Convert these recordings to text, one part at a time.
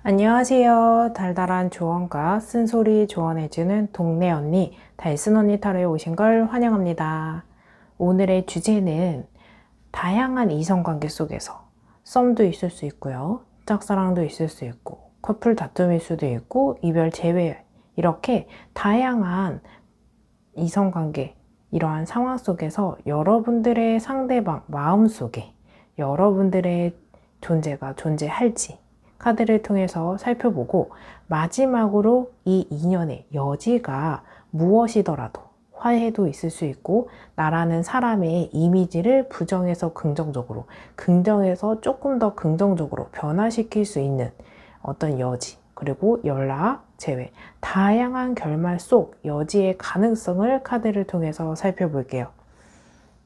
안녕하세요. 달달한 조언과 쓴소리 조언해주는 동네 언니, 달순 언니 타로에 오신 걸 환영합니다. 오늘의 주제는 다양한 이성관계 속에서 썸도 있을 수 있고요. 짝사랑도 있을 수 있고, 커플 다툼일 수도 있고, 이별 재회, 이렇게 다양한 이성관계, 이러한 상황 속에서 여러분들의 상대방 마음속에 여러분들의 존재가 존재할지 카드를 통해서 살펴보고, 마지막으로 이 인연의 여지가 무엇이더라도 화해도 있을 수 있고, 나라는 사람의 이미지를 부정에서 긍정적으로, 긍정에서 조금 더 긍정적으로 변화시킬 수 있는 어떤 여지, 그리고 연락, 재회, 다양한 결말 속 여지의 가능성을 카드를 통해서 살펴볼게요.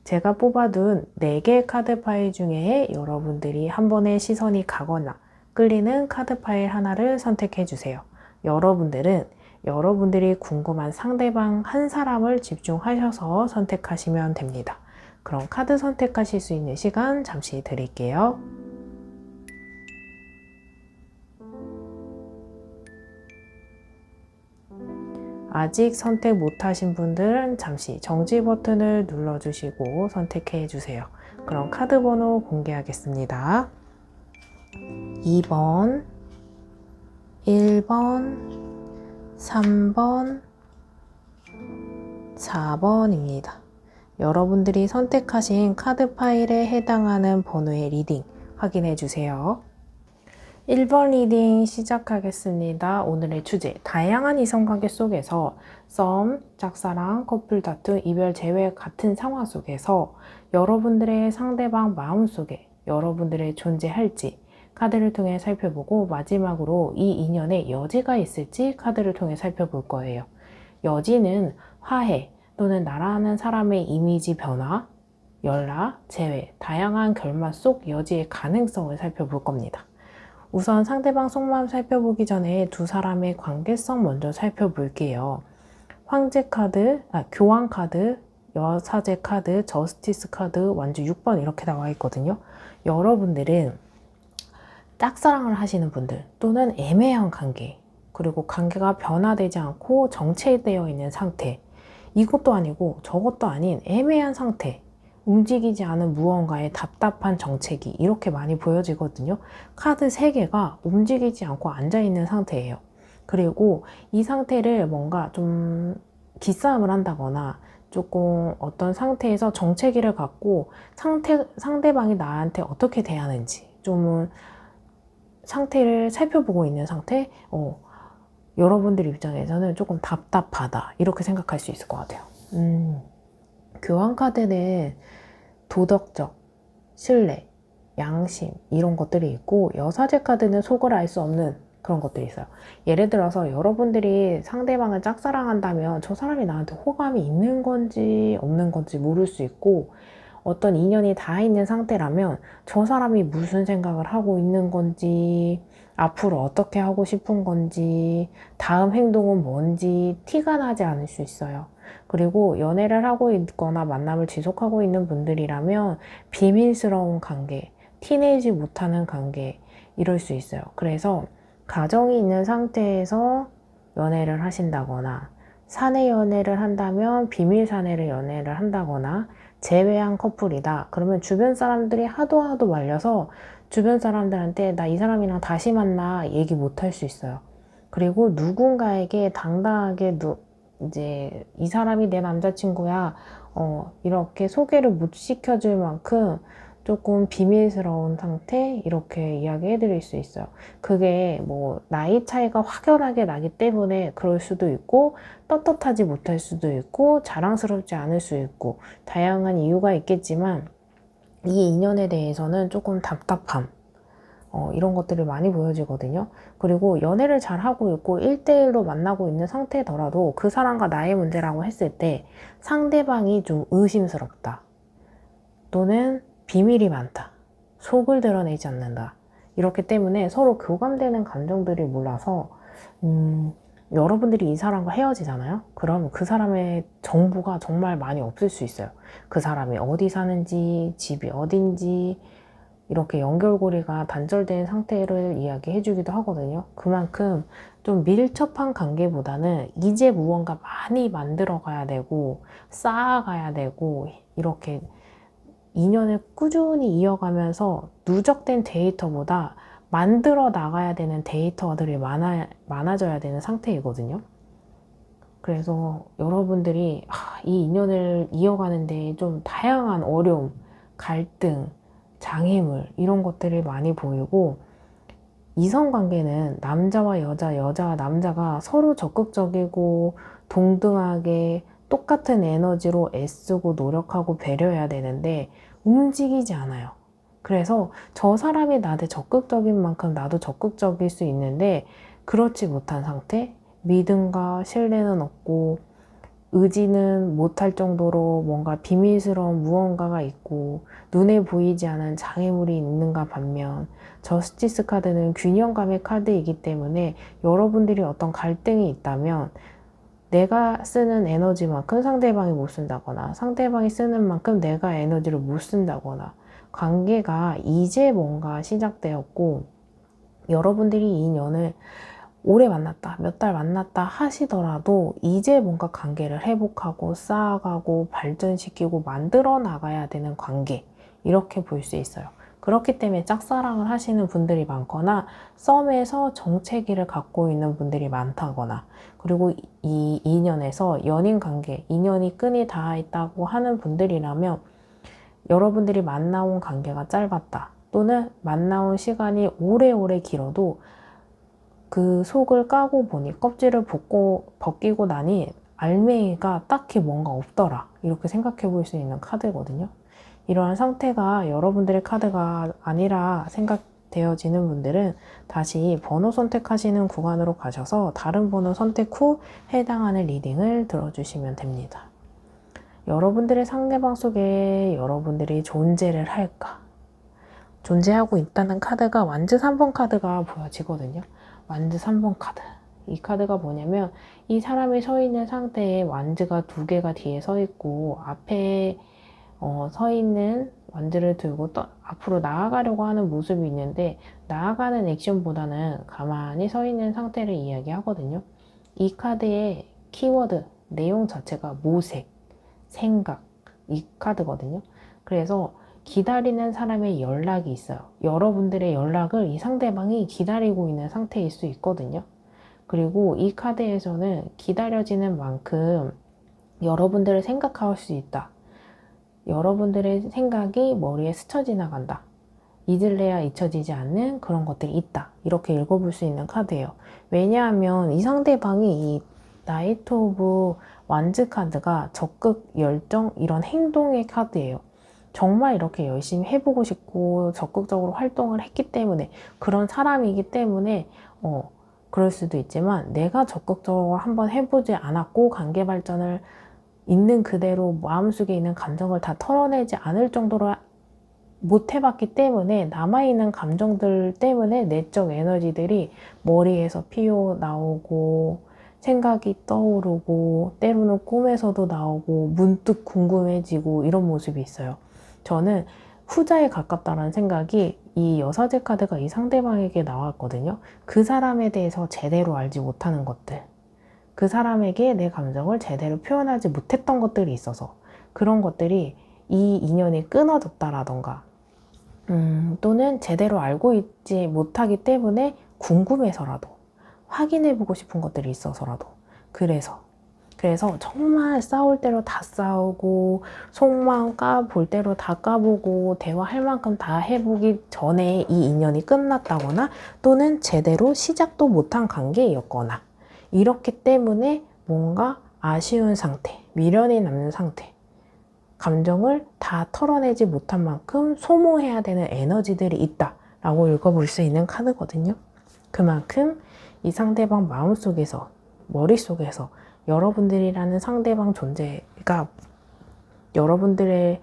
제가 뽑아둔 4개 카드 파일 중에 여러분들이 한 번에 시선이 가거나 끌리는 카드 파일 하나를 선택해 주세요. 여러분들은 여러분들이 궁금한 상대방 한 사람을 집중하셔서 선택하시면 됩니다. 그럼 카드 선택하실 수 있는 시간 잠시 드릴게요. 아직 선택 못하신 분들은 잠시 정지 버튼을 눌러주시고 선택해 주세요. 그럼 카드 번호 공개하겠습니다. 2번, 1번, 3번, 4번입니다. 여러분들이 선택하신 카드 파일에 해당하는 번호의 리딩 확인해 주세요. 1번 리딩 시작하겠습니다. 오늘의 주제, 다양한 이성관계 속에서 썸, 짝사랑, 커플 다툼, 이별 재회 같은 상황 속에서 여러분들의 상대방 마음속에 여러분들의 존재할지 카드를 통해 살펴보고, 마지막으로 이 인연에 여지가 있을지 카드를 통해 살펴볼 거예요. 여지는 화해 또는 나라는 사람의 이미지 변화, 연락, 재회, 다양한 결말 속 여지의 가능성을 살펴볼 겁니다. 우선 상대방 속마음 살펴보기 전에 두 사람의 관계성 먼저 살펴볼게요. 황제 카드, 교황 카드, 여사제 카드, 저스티스 카드, 완주 6번 이렇게 나와 있거든요. 여러분들은 짝사랑을 하시는 분들 또는 애매한 관계, 그리고 관계가 변화되지 않고 정체되어 있는 상태, 이것도 아니고 저것도 아닌 애매한 상태, 움직이지 않은 무언가의 답답한 정체기, 이렇게 많이 보여지거든요. 카드 3개가 움직이지 않고 앉아있는 상태예요. 그리고 이 상태를 뭔가 좀 기싸움을 한다거나 조금 어떤 상태에서 정체기를 갖고 상대방이 나한테 어떻게 대하는지 좀 상태를 살펴보고 있는 상태, 여러분들 입장에서는 조금 답답하다 이렇게 생각할 수 있을 것 같아요. 교환 카드는 도덕적, 신뢰, 양심 이런 것들이 있고, 여사제 카드는 속을 알 수 없는 그런 것들이 있어요. 예를 들어서 여러분들이 상대방을 짝사랑한다면 저 사람이 나한테 호감이 있는 건지 없는 건지 모를 수 있고, 어떤 인연이 다 있는 상태라면 저 사람이 무슨 생각을 하고 있는 건지, 앞으로 어떻게 하고 싶은 건지, 다음 행동은 뭔지 티가 나지 않을 수 있어요. 그리고 연애를 하고 있거나 만남을 지속하고 있는 분들이라면 비밀스러운 관계, 티내지 못하는 관계, 이럴 수 있어요. 그래서 가정이 있는 상태에서 연애를 하신다거나, 사내 연애를 한다면 비밀 사내를 연애를 한다거나, 재회한 커플이다 그러면 주변 사람들이 하도 말려서 주변 사람들한테 나 이 사람이랑 다시 만나 얘기 못 할 수 있어요. 그리고 누군가에게 당당하게 이제 이 사람이 내 남자친구야 이렇게 소개를 못 시켜줄 만큼 조금 비밀스러운 상태, 이렇게 이야기해 드릴 수 있어요. 그게 뭐 나이 차이가 확연하게 나기 때문에 그럴 수도 있고, 떳떳하지 못할 수도 있고, 자랑스럽지 않을 수 있고, 다양한 이유가 있겠지만 이 인연에 대해서는 조금 답답함, 이런 것들이 많이 보여지거든요. 그리고 연애를 잘 하고 있고 1대1로 만나고 있는 상태더라도 그 사람과 나의 문제라고 했을 때 상대방이 좀 의심스럽다, 또는 비밀이 많다, 속을 드러내지 않는다, 이렇기 때문에 서로 교감되는 감정들이 몰라서 여러분들이 이 사람과 헤어지잖아요. 그럼 그 사람의 정보가 정말 많이 없을 수 있어요. 그 사람이 어디 사는지, 집이 어딘지, 이렇게 연결고리가 단절된 상태를 이야기해주기도 하거든요. 그만큼 좀 밀접한 관계보다는 이제 무언가 많이 만들어 가야 되고 쌓아가야 되고 이렇게 인연을 꾸준히 이어가면서 누적된 데이터보다 만들어 나가야 되는 데이터들이 많아져야 되는 상태이거든요. 그래서 여러분들이 이 인연을 이어가는데 좀 다양한 어려움, 갈등, 장애물 이런 것들이 많이 보이고, 이성관계는 남자와 여자, 여자와 남자가 서로 적극적이고 동등하게 똑같은 에너지로 애쓰고 노력하고 배려해야 되는데 움직이지 않아요. 그래서 저 사람이 나한테 적극적인 만큼 나도 적극적일 수 있는데 그렇지 못한 상태, 믿음과 신뢰는 없고 의지는 못할 정도로 뭔가 비밀스러운 무언가가 있고 눈에 보이지 않은 장애물이 있는가 반면, 저스티스 카드는 균형감의 카드이기 때문에 여러분들이 어떤 갈등이 있다면 내가 쓰는 에너지만큼 상대방이 못 쓴다거나 상대방이 쓰는 만큼 내가 에너지를 못 쓴다거나, 관계가 이제 뭔가 시작되었고 여러분들이 이 인연을 오래 만났다, 몇 달 만났다 하시더라도 이제 뭔가 관계를 회복하고 쌓아가고 발전시키고 만들어 나가야 되는 관계, 이렇게 볼 수 있어요. 그렇기 때문에 짝사랑을 하시는 분들이 많거나 썸에서 정체기를 갖고 있는 분들이 많다거나, 그리고 이 인연에서 연인 관계, 인연이 끈이 닿아 있다고 하는 분들이라면 여러분들이 만나온 관계가 짧았다, 또는 만나온 시간이 오래오래 길어도 그 속을 까고 보니, 껍질을 벗기고 나니 알맹이가 딱히 뭔가 없더라, 이렇게 생각해 볼 수 있는 카드거든요. 이러한 상태가 여러분들의 카드가 아니라 생각되어지는 분들은 다시 번호 선택하시는 구간으로 가셔서 다른 번호 선택 후 해당하는 리딩을 들어주시면 됩니다. 여러분들의 상대방 속에 여러분들이 존재를 할까? 존재하고 있다는 카드가 완즈 3번 카드가 보여지거든요. 완즈 3번 카드. 이 카드가 뭐냐면, 이 사람이 서 있는 상태에 완즈가 2개가 뒤에 서 있고 앞에 서 있는 완즈를 들고 앞으로 나아가려고 하는 모습이 있는데, 나아가는 액션보다는 가만히 서 있는 상태를 이야기하거든요. 이 카드의 키워드, 내용 자체가 모색, 생각, 이 카드거든요. 그래서 기다리는 사람의 연락이 있어요. 여러분들의 연락을 이 상대방이 기다리고 있는 상태일 수 있거든요. 그리고 이 카드에서는 기다려지는 만큼 여러분들을 생각할 수 있다, 여러분들의 생각이 머리에 스쳐 지나간다, 잊을래야 잊혀지지 않는 그런 것들이 있다, 이렇게 읽어볼 수 있는 카드예요. 왜냐하면 이 상대방이 이 나이트 오브 완즈 카드가 적극, 열정, 이런 행동의 카드예요. 정말 이렇게 열심히 해보고 싶고 적극적으로 활동을 했기 때문에, 그런 사람이기 때문에 그럴 수도 있지만, 내가 적극적으로 한번 해보지 않았고 관계 발전을 있는 그대로 마음속에 있는 감정을 다 털어내지 않을 정도로 못 해봤기 때문에 남아있는 감정들 때문에 내적 에너지들이 머리에서 피어나오고 생각이 떠오르고 때로는 꿈에서도 나오고 문득 궁금해지고 이런 모습이 있어요. 저는 후자에 가깝다는 생각이, 이 여사제 카드가 이 상대방에게 나왔거든요. 그 사람에 대해서 제대로 알지 못하는 것들, 그 사람에게 내 감정을 제대로 표현하지 못했던 것들이 있어서 그런 것들이 이 인연이 끊어졌다라던가, 또는 제대로 알고 있지 못하기 때문에 궁금해서라도 확인해보고 싶은 것들이 있어서라도, 그래서 정말 싸울 대로 다 싸우고 속마음 까볼 대로 다 까보고 대화할 만큼 다 해보기 전에 이 인연이 끝났다거나, 또는 제대로 시작도 못한 관계였거나, 이렇기 때문에 뭔가 아쉬운 상태, 미련이 남는 상태, 감정을 다 털어내지 못한 만큼 소모해야 되는 에너지들이 있다 라고 읽어볼 수 있는 카드거든요. 그만큼 이 상대방 마음속에서, 머릿속에서 여러분들이라는 상대방 존재가, 여러분들의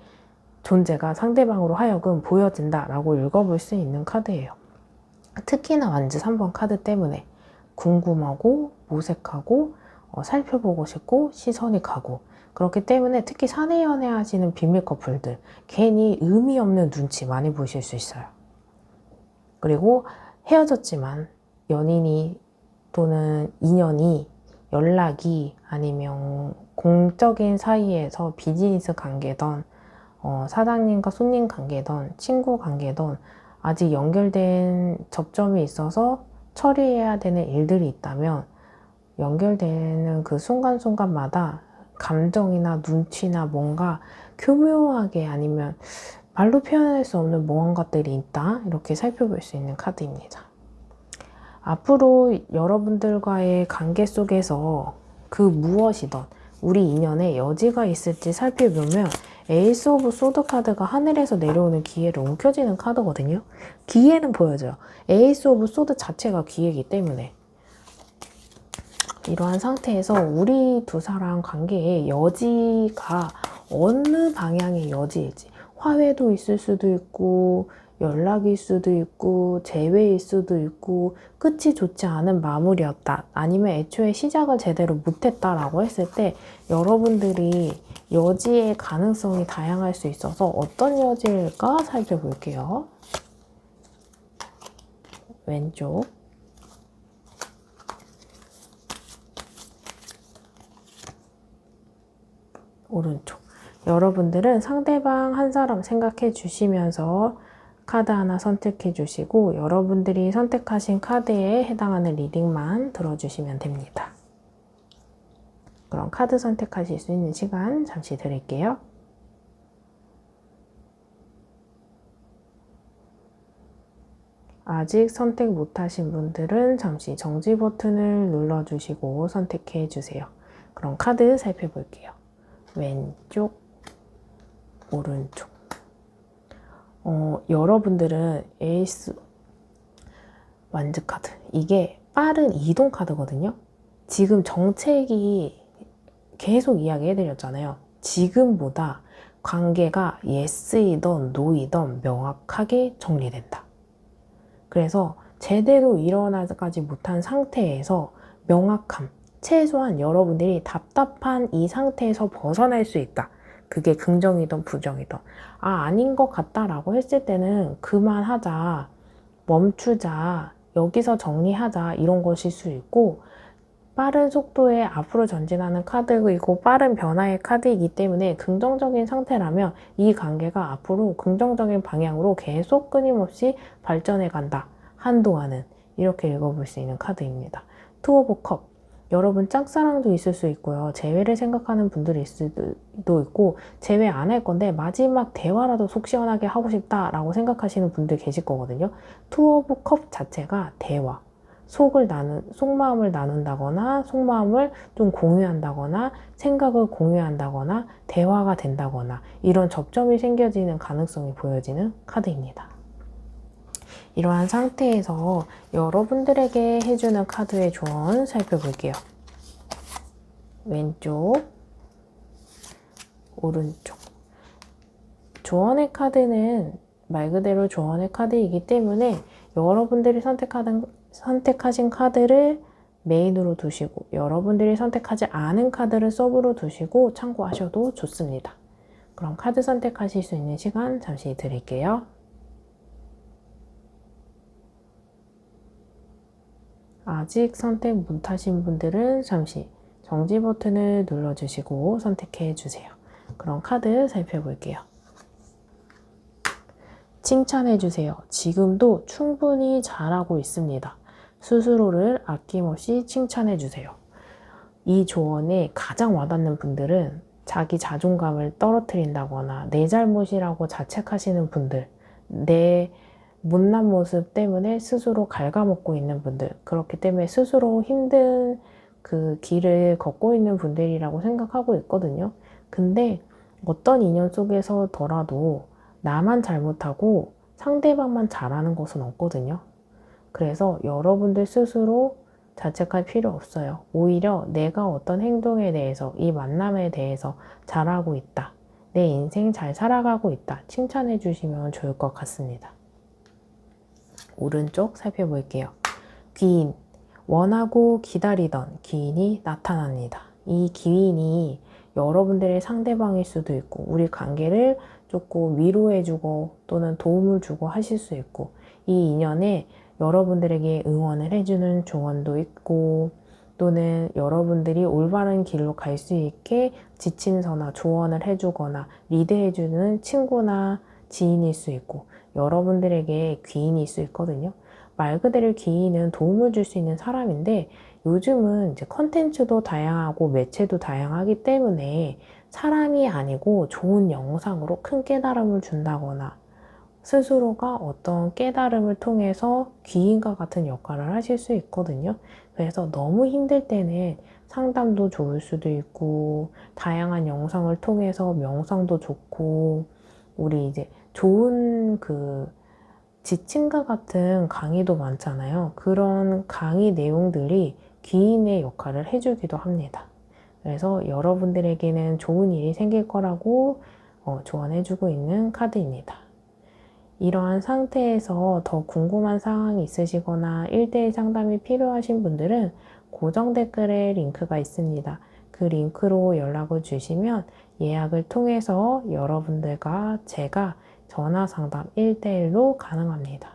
존재가 상대방으로 하여금 보여진다 라고 읽어볼 수 있는 카드예요. 특히나 완즈 3번 카드 때문에 궁금하고 모색하고 살펴보고 싶고 시선이 가고, 그렇기 때문에 특히 사내 연애 하시는 비밀 커플들 괜히 의미 없는 눈치 많이 보실 수 있어요. 그리고 헤어졌지만 연인이 또는 인연이 연락이 아니면 공적인 사이에서 비즈니스 관계던 사장님과 손님 관계던 친구 관계던 아직 연결된 접점이 있어서 처리해야 되는 일들이 있다면 연결되는 그 순간순간마다 감정이나 눈치나 뭔가 교묘하게 아니면 말로 표현할 수 없는 무언가들이 있다 이렇게 살펴볼 수 있는 카드입니다. 앞으로 여러분들과의 관계 속에서 그 무엇이든 우리 인연에 여지가 있을지 살펴보면 에이스 오브 소드 카드가 하늘에서 내려오는 기회를 움켜쥐는 카드거든요. 기회는 보여줘요. 에이스 오브 소드 자체가 기회이기 때문에 이러한 상태에서 우리 두 사람 관계의 여지가 어느 방향의 여지일지 화해도 있을 수도 있고 연락일 수도 있고 재회일 수도 있고 끝이 좋지 않은 마무리였다 아니면 애초에 시작을 제대로 못했다라고 했을 때 여러분들이 여지의 가능성이 다양할 수 있어서 어떤 여지일까 살펴볼게요. 왼쪽 오른쪽 여러분들은 상대방 한 사람 생각해 주시면서 카드 하나 선택해 주시고 여러분들이 선택하신 카드에 해당하는 리딩만 들어주시면 됩니다. 그럼 카드 선택하실 수 있는 시간 잠시 드릴게요. 아직 선택 못하신 분들은 잠시 정지 버튼을 눌러주시고 선택해 주세요. 그럼 카드 살펴볼게요. 왼쪽, 오른쪽. 여러분들은 에이스 완즈 카드. 이게 빠른 이동 카드거든요. 지금 정책이 계속 이야기해드렸잖아요. 지금보다 관계가 예스이던 노이던 명확하게 정리된다. 그래서 제대로 일어나지 못한 상태에서 명확함, 최소한 여러분들이 답답한 이 상태에서 벗어날 수 있다. 그게 긍정이든 부정이든 아닌 것 같다라고 했을 때는 그만하자, 멈추자, 여기서 정리하자 이런 것일 수 있고 빠른 속도에 앞으로 전진하는 카드이고 빠른 변화의 카드이기 때문에 긍정적인 상태라면 이 관계가 앞으로 긍정적인 방향으로 계속 끊임없이 발전해 간다. 한동안은 이렇게 읽어볼 수 있는 카드입니다. 투 오브 컵. 여러분 짝사랑도 있을 수 있고요. 재회를 생각하는 분들이 있을 수도 있고 재회 안 할 건데 마지막 대화라도 속 시원하게 하고 싶다라고 생각하시는 분들 계실 거거든요. 투 오브 컵 자체가 대화. 속마음을 나눈다거나 속마음을 좀 공유한다거나 생각을 공유한다거나 대화가 된다거나 이런 접점이 생겨지는 가능성이 보여지는 카드입니다. 이러한 상태에서 여러분들에게 해주는 카드의 조언 살펴볼게요. 왼쪽, 오른쪽. 조언의 카드는 말 그대로 조언의 카드이기 때문에 여러분들이 선택하신 카드를 메인으로 두시고 여러분들이 선택하지 않은 카드를 서브로 두시고 참고하셔도 좋습니다. 그럼 카드 선택하실 수 있는 시간 잠시 드릴게요. 아직 선택 못하신 분들은 잠시 정지 버튼을 눌러주시고 선택해 주세요. 그럼 카드 살펴볼게요. 칭찬해 주세요. 지금도 충분히 잘하고 있습니다. 스스로를 아낌없이 칭찬해 주세요. 이 조언에 가장 와닿는 분들은 자기 자존감을 떨어뜨린다거나 내 잘못이라고 자책하시는 분들, 내 못난 모습 때문에 스스로 갉아먹고 있는 분들, 그렇기 때문에 스스로 힘든 그 길을 걷고 있는 분들이라고 생각하고 있거든요. 근데 어떤 인연 속에서더라도 나만 잘못하고 상대방만 잘하는 것은 없거든요. 그래서 여러분들 스스로 자책할 필요 없어요. 오히려 내가 어떤 행동에 대해서, 이 만남에 대해서 잘하고 있다. 내 인생 잘 살아가고 있다. 칭찬해 주시면 좋을 것 같습니다. 오른쪽 살펴볼게요. 귀인. 원하고 기다리던 귀인이 나타납니다. 이 귀인이 여러분들의 상대방일 수도 있고 우리 관계를 조금 위로해주고 또는 도움을 주고 하실 수 있고 이 인연에 여러분들에게 응원을 해주는 조언도 있고 또는 여러분들이 올바른 길로 갈 수 있게 지침서나 조언을 해주거나 리드해주는 친구나 지인일 수 있고 여러분들에게 귀인일 수 있거든요. 말 그대로 귀인은 도움을 줄 수 있는 사람인데 요즘은 이제 컨텐츠도 다양하고 매체도 다양하기 때문에 사람이 아니고 좋은 영상으로 큰 깨달음을 준다거나 스스로가 어떤 깨달음을 통해서 귀인과 같은 역할을 하실 수 있거든요. 그래서 너무 힘들 때는 상담도 좋을 수도 있고 다양한 영상을 통해서 명상도 좋고 우리 이제 좋은 지침과 같은 강의도 많잖아요. 그런 강의 내용들이 귀인의 역할을 해주기도 합니다. 그래서 여러분들에게는 좋은 일이 생길 거라고 조언해주고 있는 카드입니다. 이러한 상태에서 더 궁금한 사항이 있으시거나 1대1 상담이 필요하신 분들은 고정 댓글에 링크가 있습니다. 그 링크로 연락을 주시면 예약을 통해서 여러분들과 제가 전화 상담 1대1로 가능합니다.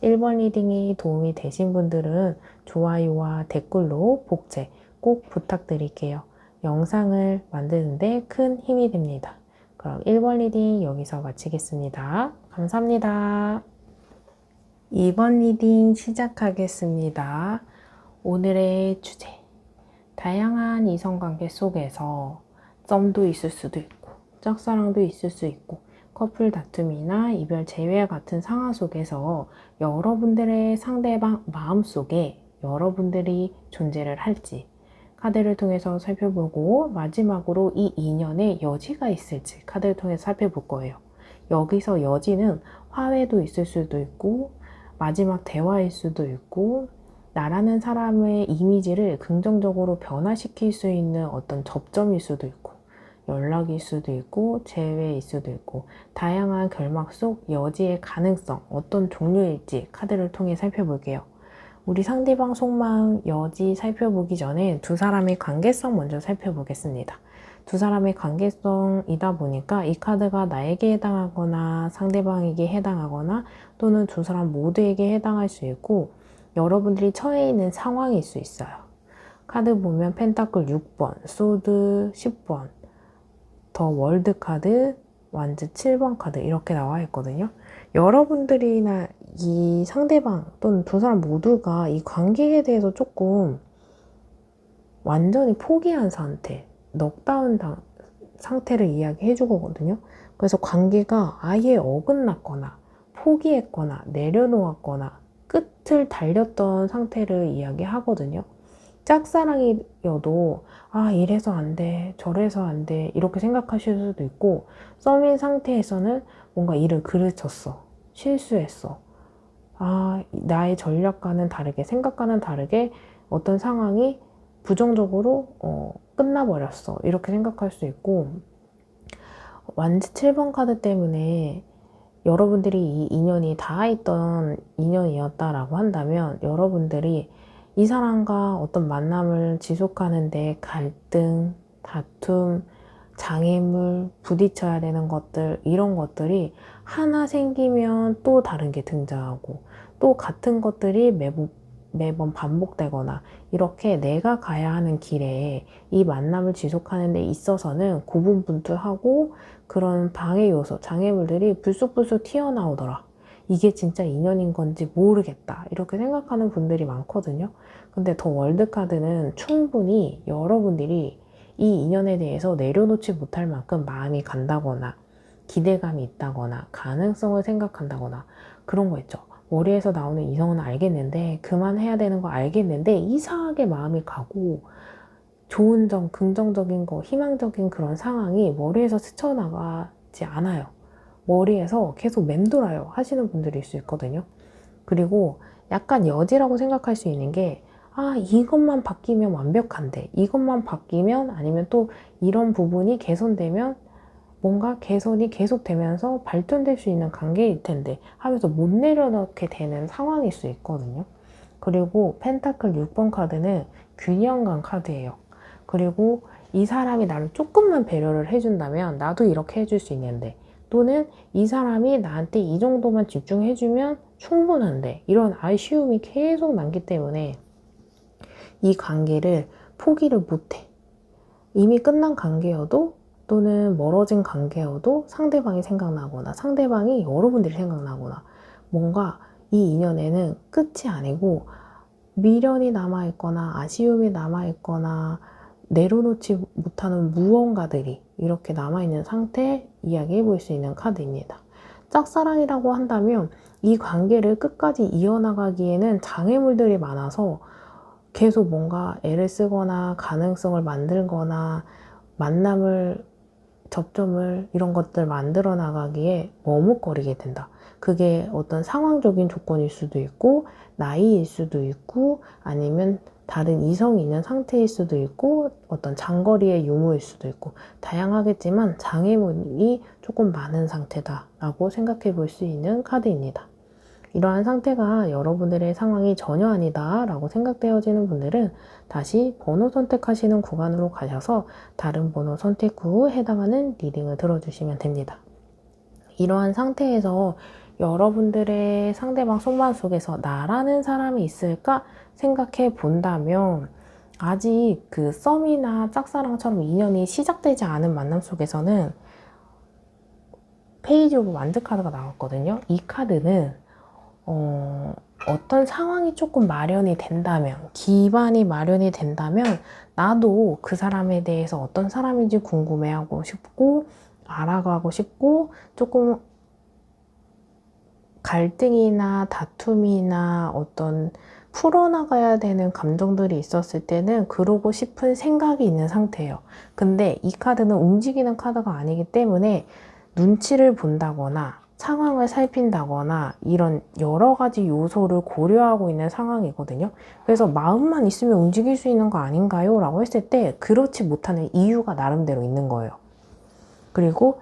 1번 리딩이 도움이 되신 분들은 좋아요와 댓글로 복제 꼭 부탁드릴게요. 영상을 만드는데 큰 힘이 됩니다. 그럼 1번 리딩 여기서 마치겠습니다. 감사합니다. 2번 리딩 시작하겠습니다. 오늘의 주제. 다양한 이성관계 속에서 썸도 있을 수도 있고 짝사랑도 있을 수 있고 커플 다툼이나 이별 재회 같은 상황 속에서 여러분들의 상대방 마음속에 여러분들이 존재를 할지 카드를 통해서 살펴보고 마지막으로 이 인연에 여지가 있을지 카드를 통해서 살펴볼 거예요. 여기서 여지는 화해도 있을 수도 있고 마지막 대화일 수도 있고 나라는 사람의 이미지를 긍정적으로 변화시킬 수 있는 어떤 접점일 수도 있고 연락일 수도 있고 재회일 수도 있고 다양한 결막 속 여지의 가능성 어떤 종류일지 카드를 통해 살펴볼게요. 우리 상대방 속마음 여지 살펴보기 전에 두 사람의 관계성 먼저 살펴보겠습니다. 두 사람의 관계성이다 보니까 이 카드가 나에게 해당하거나 상대방에게 해당하거나 또는 두 사람 모두에게 해당할 수 있고 여러분들이 처해 있는 상황일 수 있어요. 카드 보면 펜타클 6번, 소드 10번, 더 월드 카드, 완즈 7번 카드 이렇게 나와 있거든요. 여러분들이나 이 상대방 또는 두 사람 모두가 이 관계에 대해서 조금 완전히 포기한 상태, 넉다운 상태를 이야기해 주거든요. 그래서 관계가 아예 어긋났거나 포기했거나 내려놓았거나 끝을 달렸던 상태를 이야기하거든요. 짝사랑이어도 이래서 안 돼, 저래서 안 돼 이렇게 생각하실 수도 있고 썸인 상태에서는 뭔가 일을 그르쳤어, 실수했어, 나의 전략과는 다르게 생각과는 다르게 어떤 상황이 부정적으로 끝나버렸어 이렇게 생각할 수 있고 완즈 7번 카드 때문에 여러분들이 이 인연이 닿아있던 인연이었다라고 한다면 여러분들이 이 사람과 어떤 만남을 지속하는데 갈등, 다툼, 장애물, 부딪혀야 되는 것들 이런 것들이 하나 생기면 또 다른 게 등장하고 또 같은 것들이 매번 반복되거나 이렇게 내가 가야 하는 길에 이 만남을 지속하는 데 있어서는 고분분투하고 그런 방해 요소, 장애물들이 불쑥불쑥 튀어나오더라. 이게 진짜 인연인 건지 모르겠다. 이렇게 생각하는 분들이 많거든요. 근데 더 월드카드는 충분히 여러분들이 이 인연에 대해서 내려놓지 못할 만큼 마음이 간다거나 기대감이 있다거나 가능성을 생각한다거나 그런 거 있죠. 머리에서 나오는 이성은 알겠는데 그만해야 되는 거 알겠는데 이상하게 마음이 가고 좋은 점, 긍정적인 거, 희망적인 그런 상황이 머리에서 스쳐나가지 않아요. 머리에서 계속 맴돌아요 하시는 분들일 수 있거든요. 그리고 약간 여지라고 생각할 수 있는 게 이것만 바뀌면 완벽한데 이것만 바뀌면 아니면 또 이런 부분이 개선되면 뭔가 개선이 계속되면서 발전될 수 있는 관계일 텐데 하면서 못 내려놓게 되는 상황일 수 있거든요. 그리고 펜타클 6번 카드는 균형감 카드예요. 그리고 이 사람이 나를 조금만 배려를 해준다면 나도 이렇게 해줄 수 있는데, 또는 이 사람이 나한테 이 정도만 집중해주면 충분한데, 이런 아쉬움이 계속 남기 때문에 이 관계를 포기를 못해. 이미 끝난 관계여도 또는 멀어진 관계여도 상대방이 생각나거나 상대방이 여러분들이 생각나거나 뭔가 이 인연에는 끝이 아니고 미련이 남아있거나 아쉬움이 남아있거나 내려놓지 못하는 무언가들이 이렇게 남아있는 상태 이야기해 볼 수 있는 카드입니다. 짝사랑이라고 한다면 이 관계를 끝까지 이어나가기에는 장애물들이 많아서 계속 뭔가 애를 쓰거나 가능성을 만들거나 만남을 접점을 이런 것들 만들어 나가기에 머뭇거리게 된다. 그게 어떤 상황적인 조건일 수도 있고 나이일 수도 있고 아니면 다른 이성이 있는 상태일 수도 있고 어떤 장거리의 유무일 수도 있고 다양하겠지만 장애물이 조금 많은 상태다라고 생각해 볼 수 있는 카드입니다. 이러한 상태가 여러분들의 상황이 전혀 아니다 라고 생각되어지는 분들은 다시 번호 선택하시는 구간으로 가셔서 다른 번호 선택 후 해당하는 리딩을 들어주시면 됩니다. 이러한 상태에서 여러분들의 상대방 속마음 속에서 나라는 사람이 있을까 생각해 본다면 아직 그 썸이나 짝사랑처럼 인연이 시작되지 않은 만남 속에서는 페이지 오브 완드 카드가 나왔거든요. 이 카드는 어떤 상황이 조금 마련이 된다면, 기반이 마련이 된다면 나도 그 사람에 대해서 어떤 사람인지 궁금해하고 싶고 알아가고 싶고 조금 갈등이나 다툼이나 어떤 풀어나가야 되는 감정들이 있었을 때는 그러고 싶은 생각이 있는 상태예요. 근데 이 카드는 움직이는 카드가 아니기 때문에 눈치를 본다거나 상황을 살핀다거나 이런 여러 가지 요소를 고려하고 있는 상황이거든요. 그래서 마음만 있으면 움직일 수 있는 거 아닌가요? 라고 했을 때 그렇지 못하는 이유가 나름대로 있는 거예요. 그리고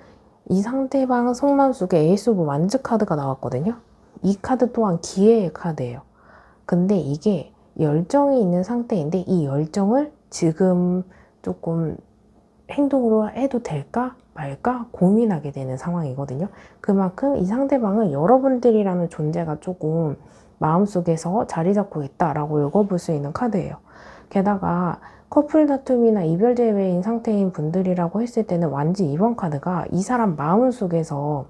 이 상대방 속마음 속에 에이스 오브 완즈 카드가 나왔거든요. 이 카드 또한 기회의 카드예요. 근데 이게 열정이 있는 상태인데 이 열정을 지금 조금 행동으로 해도 될까 말까 고민하게 되는 상황이거든요. 그만큼 이 상대방은 여러분들이라는 존재가 조금 마음속에서 자리 잡고 있다라고 읽어볼 수 있는 카드예요. 게다가 커플 다툼이나 이별 제외인 상태인 분들이라고 했을 때는 완지 2번 카드가 이 사람 마음속에서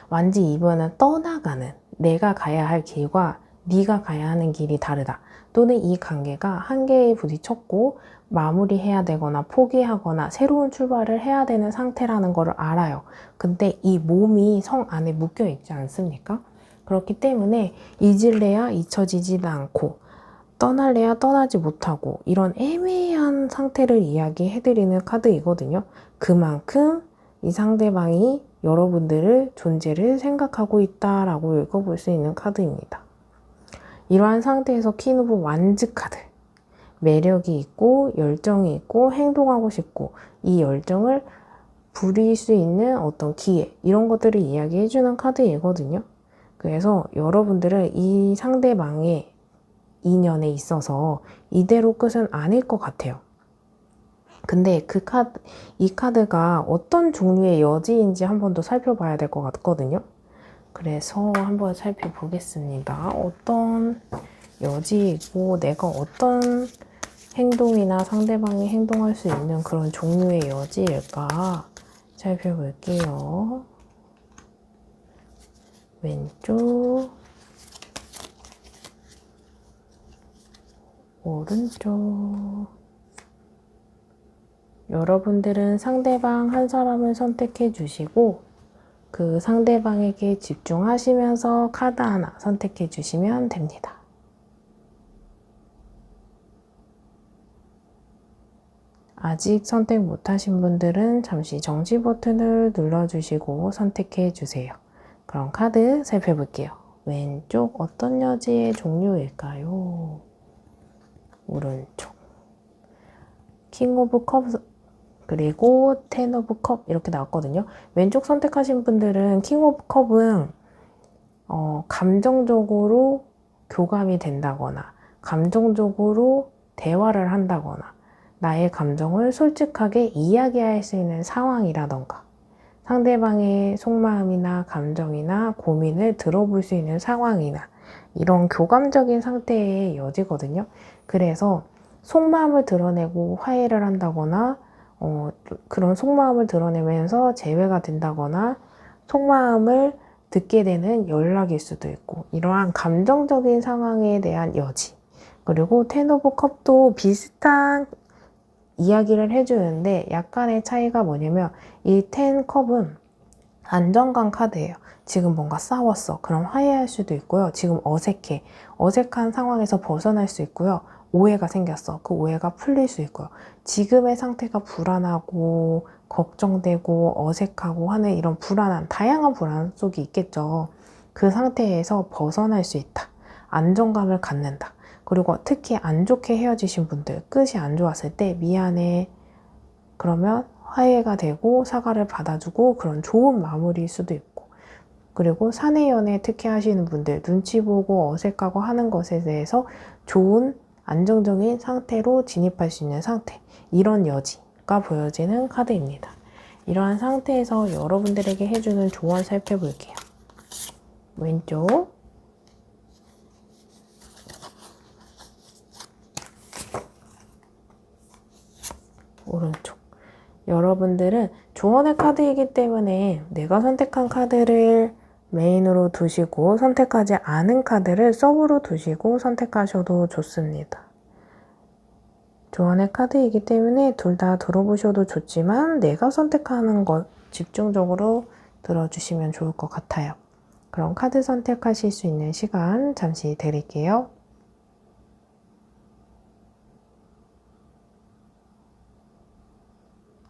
완지 2번은 떠나가는 내가 가야 할 길과 네가 가야 하는 길이 다르다. 또는 이 관계가 한계에 부딪혔고 마무리해야 되거나 포기하거나 새로운 출발을 해야 되는 상태라는 것을 알아요. 근데 이 몸이 성 안에 묶여 있지 않습니까? 그렇기 때문에 잊을래야 잊혀지지도 않고 떠날래야 떠나지 못하고 이런 애매한 상태를 이야기해드리는 카드이거든요. 그만큼 이 상대방이 여러분들의 존재를 생각하고 있다라고 읽어볼 수 있는 카드입니다. 이러한 상태에서 퀸 오브 완즈 카드, 매력이 있고 열정이 있고 행동하고 싶고 이 열정을 부릴 수 있는 어떤 기회 이런 것들을 이야기해주는 카드이거든요. 그래서 여러분들은 이 상대방의 인연에 있어서 이대로 끝은 아닐 것 같아요. 근데 이 카드가 어떤 종류의 여지인지 한 번 더 살펴봐야 될 것 같거든요. 그래서 한번 살펴보겠습니다. 어떤 여지이고 내가 어떤 행동이나 상대방이 행동할 수 있는 그런 종류의 여지일까 살펴볼게요. 왼쪽, 오른쪽. 여러분들은 상대방 한 사람을 선택해 주시고 그 상대방에게 집중하시면서 카드 하나 선택해 주시면 됩니다. 아직 선택 못하신 분들은 잠시 정지 버튼을 눌러주시고 선택해 주세요. 그럼 카드 살펴볼게요. 왼쪽 어떤 여지의 종류일까요? 오른쪽 킹 오브 컵 그리고 텐 오브 컵 이렇게 나왔거든요. 왼쪽 선택하신 분들은 킹 오브 컵은 감정적으로 교감이 된다거나 감정적으로 대화를 한다거나 나의 감정을 솔직하게 이야기할 수 있는 상황이라던가 상대방의 속마음이나 감정이나 고민을 들어볼 수 있는 상황이나 이런 교감적인 상태의 여지거든요. 그래서 속마음을 드러내고 화해를 한다거나 그런 속마음을 드러내면서 재회가 된다거나 속마음을 듣게 되는 연락일 수도 있고 이러한 감정적인 상황에 대한 여지 그리고 텐 오브 컵도 비슷한 이야기를 해주는데 약간의 차이가 뭐냐면 이 텐 컵은 안정감 카드예요. 지금 뭔가 싸웠어. 그럼 화해할 수도 있고요. 지금 어색해. 어색한 상황에서 벗어날 수 있고요. 오해가 생겼어. 그 오해가 풀릴 수 있고요. 지금의 상태가 불안하고 걱정되고 어색하고 하는 이런 불안한 다양한 불안 속이 있겠죠. 그 상태에서 벗어날 수 있다. 안정감을 갖는다. 그리고 특히 안 좋게 헤어지신 분들, 끝이 안 좋았을 때 미안해. 그러면 화해가 되고 사과를 받아주고 그런 좋은 마무리일 수도 있고 그리고 사내 연애 특히 하시는 분들 눈치 보고 어색하고 하는 것에 대해서 좋은 안정적인 상태로 진입할 수 있는 상태 이런 여지가 보여지는 카드입니다. 이러한 상태에서 여러분들에게 해주는 조언 살펴볼게요. 왼쪽 오른쪽 여러분들은 조언의 카드이기 때문에 내가 선택한 카드를 메인으로 두시고 선택하지 않은 카드를 서브로 두시고 선택하셔도 좋습니다. 조언의 카드이기 때문에 둘 다 들어보셔도 좋지만 내가 선택하는 것 집중적으로 들어주시면 좋을 것 같아요. 그럼 카드 선택하실 수 있는 시간 잠시 드릴게요.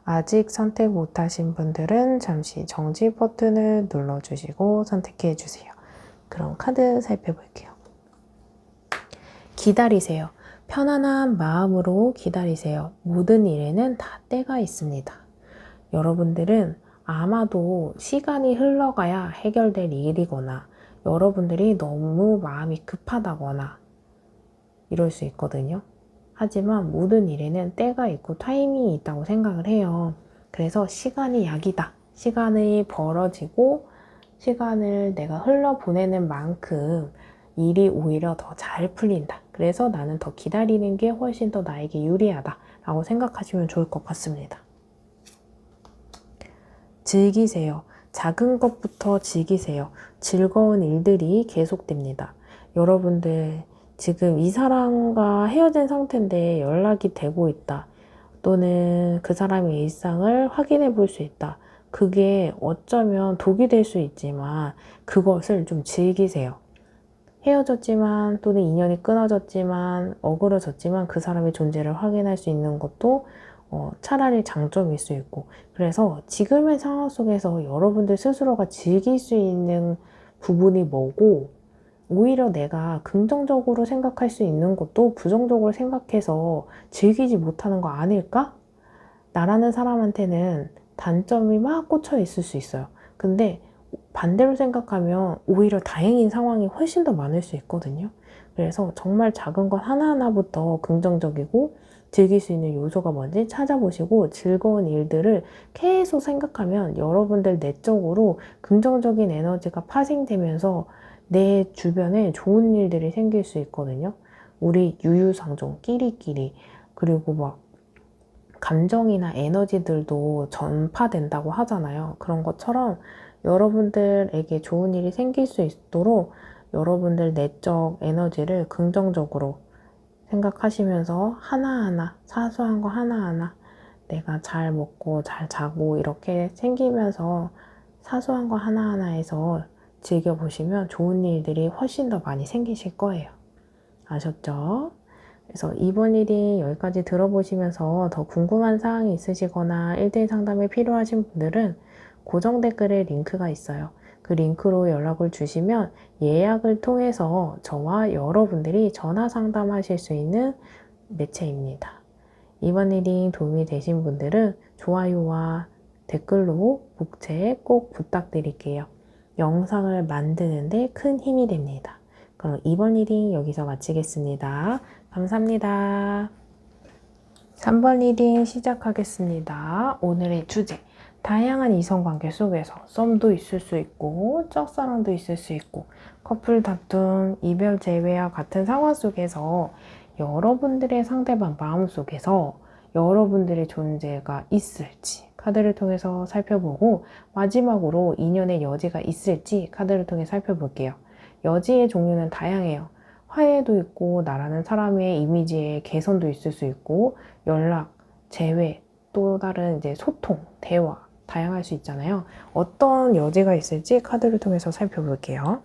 아직 선택 못하신 분들은 잠시 정지 버튼을 눌러주시고 선택해 주세요. 그럼 카드 살펴볼게요. 기다리세요. 편안한 마음으로 기다리세요. 모든 일에는 다 때가 있습니다. 여러분들은 아마도 시간이 흘러가야 해결될 일이거나 여러분들이 너무 마음이 급하다거나 이럴 수 있거든요. 하지만 모든 일에는 때가 있고 타이밍이 있다고 생각을 해요. 그래서 시간이 약이다. 시간이 벌어지고 시간을 내가 흘러보내는 만큼 일이 오히려 더 잘 풀린다. 그래서 나는 더 기다리는 게 훨씬 더 나에게 유리하다 라고 생각하시면 좋을 것 같습니다. 즐기세요. 작은 것부터 즐기세요. 즐거운 일들이 계속됩니다. 여러분들 지금 이 사람과 헤어진 상태인데 연락이 되고 있다. 또는 그 사람의 일상을 확인해 볼 수 있다. 그게 어쩌면 독이 될 수 있지만 그것을 좀 즐기세요. 헤어졌지만 또는 인연이 끊어졌지만 어그러졌지만 그 사람의 존재를 확인할 수 있는 것도 차라리 장점일 수 있고 그래서 지금의 상황 속에서 여러분들 스스로가 즐길 수 있는 부분이 뭐고 오히려 내가 긍정적으로 생각할 수 있는 것도 부정적으로 생각해서 즐기지 못하는 거 아닐까? 나라는 사람한테는 단점이 막 꽂혀 있을 수 있어요. 근데 반대로 생각하면 오히려 다행인 상황이 훨씬 더 많을 수 있거든요. 그래서 정말 작은 것 하나하나부터 긍정적이고 즐길 수 있는 요소가 뭔지 찾아보시고 즐거운 일들을 계속 생각하면 여러분들 내적으로 긍정적인 에너지가 파생되면서 내 주변에 좋은 일들이 생길 수 있거든요. 우리 유유상종, 끼리끼리 그리고 막 감정이나 에너지들도 전파된다고 하잖아요. 그런 것처럼 여러분들에게 좋은 일이 생길 수 있도록 여러분들 내적 에너지를 긍정적으로 생각하시면서 하나하나 사소한 거 하나하나 내가 잘 먹고 잘 자고 이렇게 생기면서 사소한 거 하나하나에서 즐겨보시면 좋은 일들이 훨씬 더 많이 생기실 거예요. 아셨죠? 그래서 이번 리딩 여기까지 들어보시면서 더 궁금한 사항이 있으시거나 1대1 상담이 필요하신 분들은 고정 댓글에 링크가 있어요. 그 링크로 연락을 주시면 예약을 통해서 저와 여러분들이 전화 상담하실 수 있는 매체입니다. 이번 리딩 도움이 되신 분들은 좋아요와 댓글로 복채 꼭 부탁드릴게요. 영상을 만드는데 큰 힘이 됩니다. 그럼 이번 리딩 여기서 마치겠습니다. 감사합니다. 3번 리딩 시작하겠습니다. 오늘의 주제, 다양한 이성관계 속에서 썸도 있을 수 있고 짝사랑도 있을 수 있고 커플 다툼, 이별 재회와 같은 상황 속에서 여러분들의 상대방 마음속에서 여러분들의 존재가 있을지 카드를 통해서 살펴보고, 마지막으로 인연의 여지가 있을지 카드를 통해 살펴볼게요. 여지의 종류는 다양해요. 화해도 있고 나라는 사람의 이미지의 개선도 있을 수 있고, 연락, 재회, 또 다른 이제 소통, 대화 다양할 수 있잖아요. 어떤 여지가 있을지 카드를 통해서 살펴볼게요.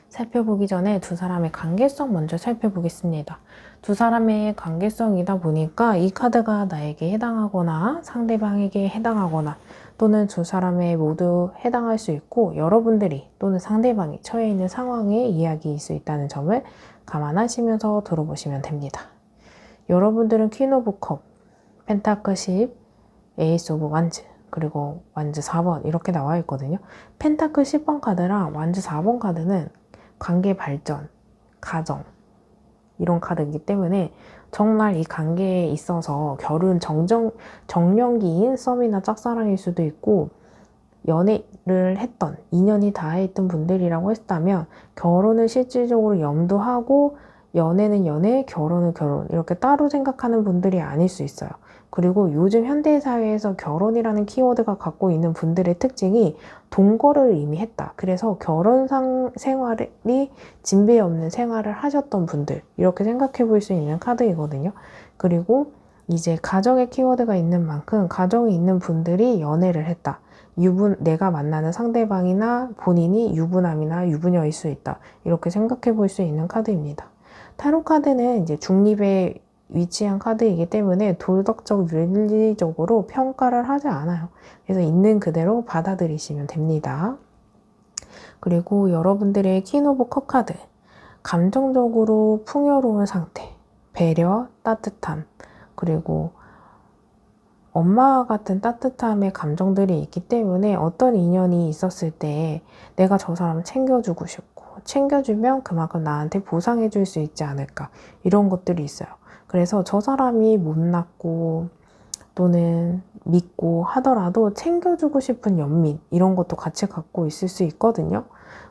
살펴보기 전에 두 사람의 관계성 먼저 살펴보겠습니다. 두 사람의 관계성이다 보니까 이 카드가 나에게 해당하거나 상대방에게 해당하거나 또는 두 사람에 모두 해당할 수 있고, 여러분들이 또는 상대방이 처해 있는 상황의 이야기일 수 있다는 점을 감안하시면서 들어보시면 됩니다. 여러분들은 퀸 오브 컵, 펜타클 10, 에이스 오브 완즈, 그리고 완즈 4번 이렇게 나와 있거든요. 펜타클 10번 카드랑 완즈 4번 카드는 관계 발전, 가정 이런 카드이기 때문에 정말 이 관계에 있어서 결혼 정년기인 썸이나 짝사랑일 수도 있고, 연애를 했던, 인연이 닿아있던 분들이라고 했다면 결혼을 실질적으로 염두하고 연애는 연애, 결혼은 결혼 이렇게 따로 생각하는 분들이 아닐 수 있어요. 그리고 요즘 현대사회에서 결혼이라는 키워드가 갖고 있는 분들의 특징이 동거를 이미 했다. 그래서 생활이 진배 없는 생활을 하셨던 분들, 이렇게 생각해 볼 수 있는 카드이거든요. 그리고 이제 가정의 키워드가 있는 만큼 가정에 있는 분들이 연애를 했다. 내가 만나는 상대방이나 본인이 유부남이나 유부녀일 수 있다. 이렇게 생각해 볼 수 있는 카드입니다. 타로 카드는 이제 중립에 위치한 카드이기 때문에 도덕적, 윤리적으로 평가를 하지 않아요. 그래서 있는 그대로 받아들이시면 됩니다. 그리고 여러분들의 퀸 오브 컵 카드, 감정적으로 풍요로운 상태, 배려, 따뜻함, 그리고 엄마와 같은 따뜻함의 감정들이 있기 때문에 어떤 인연이 있었을 때 내가 저 사람을 챙겨주고 싶고, 챙겨주면 그만큼 나한테 보상해 줄 수 있지 않을까, 이런 것들이 있어요. 그래서 저 사람이 못났고 또는 믿고 하더라도 챙겨주고 싶은 연민, 이런 것도 같이 갖고 있을 수 있거든요.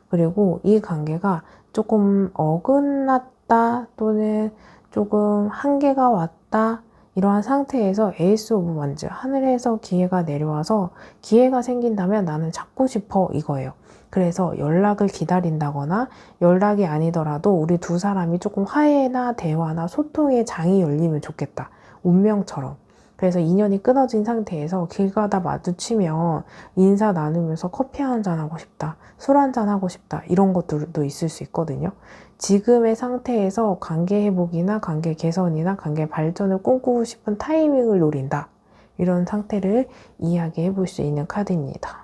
그리고 이 관계가 조금 어긋났다 또는 조금 한계가 왔다, 이러한 상태에서 에이스 오브 완즈, 하늘에서 기회가 내려와서 기회가 생긴다면 나는 잡고 싶어, 이거예요. 그래서 연락을 기다린다거나 연락이 아니더라도 우리 두 사람이 조금 화해나 대화나 소통의 장이 열리면 좋겠다. 운명처럼. 그래서 인연이 끊어진 상태에서 길 가다 마주치면 인사 나누면서 커피 한잔 하고 싶다, 술 한잔 하고 싶다, 이런 것들도 있을 수 있거든요. 지금의 상태에서 관계 회복이나 관계 개선이나 관계 발전을 꿈꾸고 싶은 타이밍을 노린다, 이런 상태를 이야기해 볼 수 있는 카드입니다.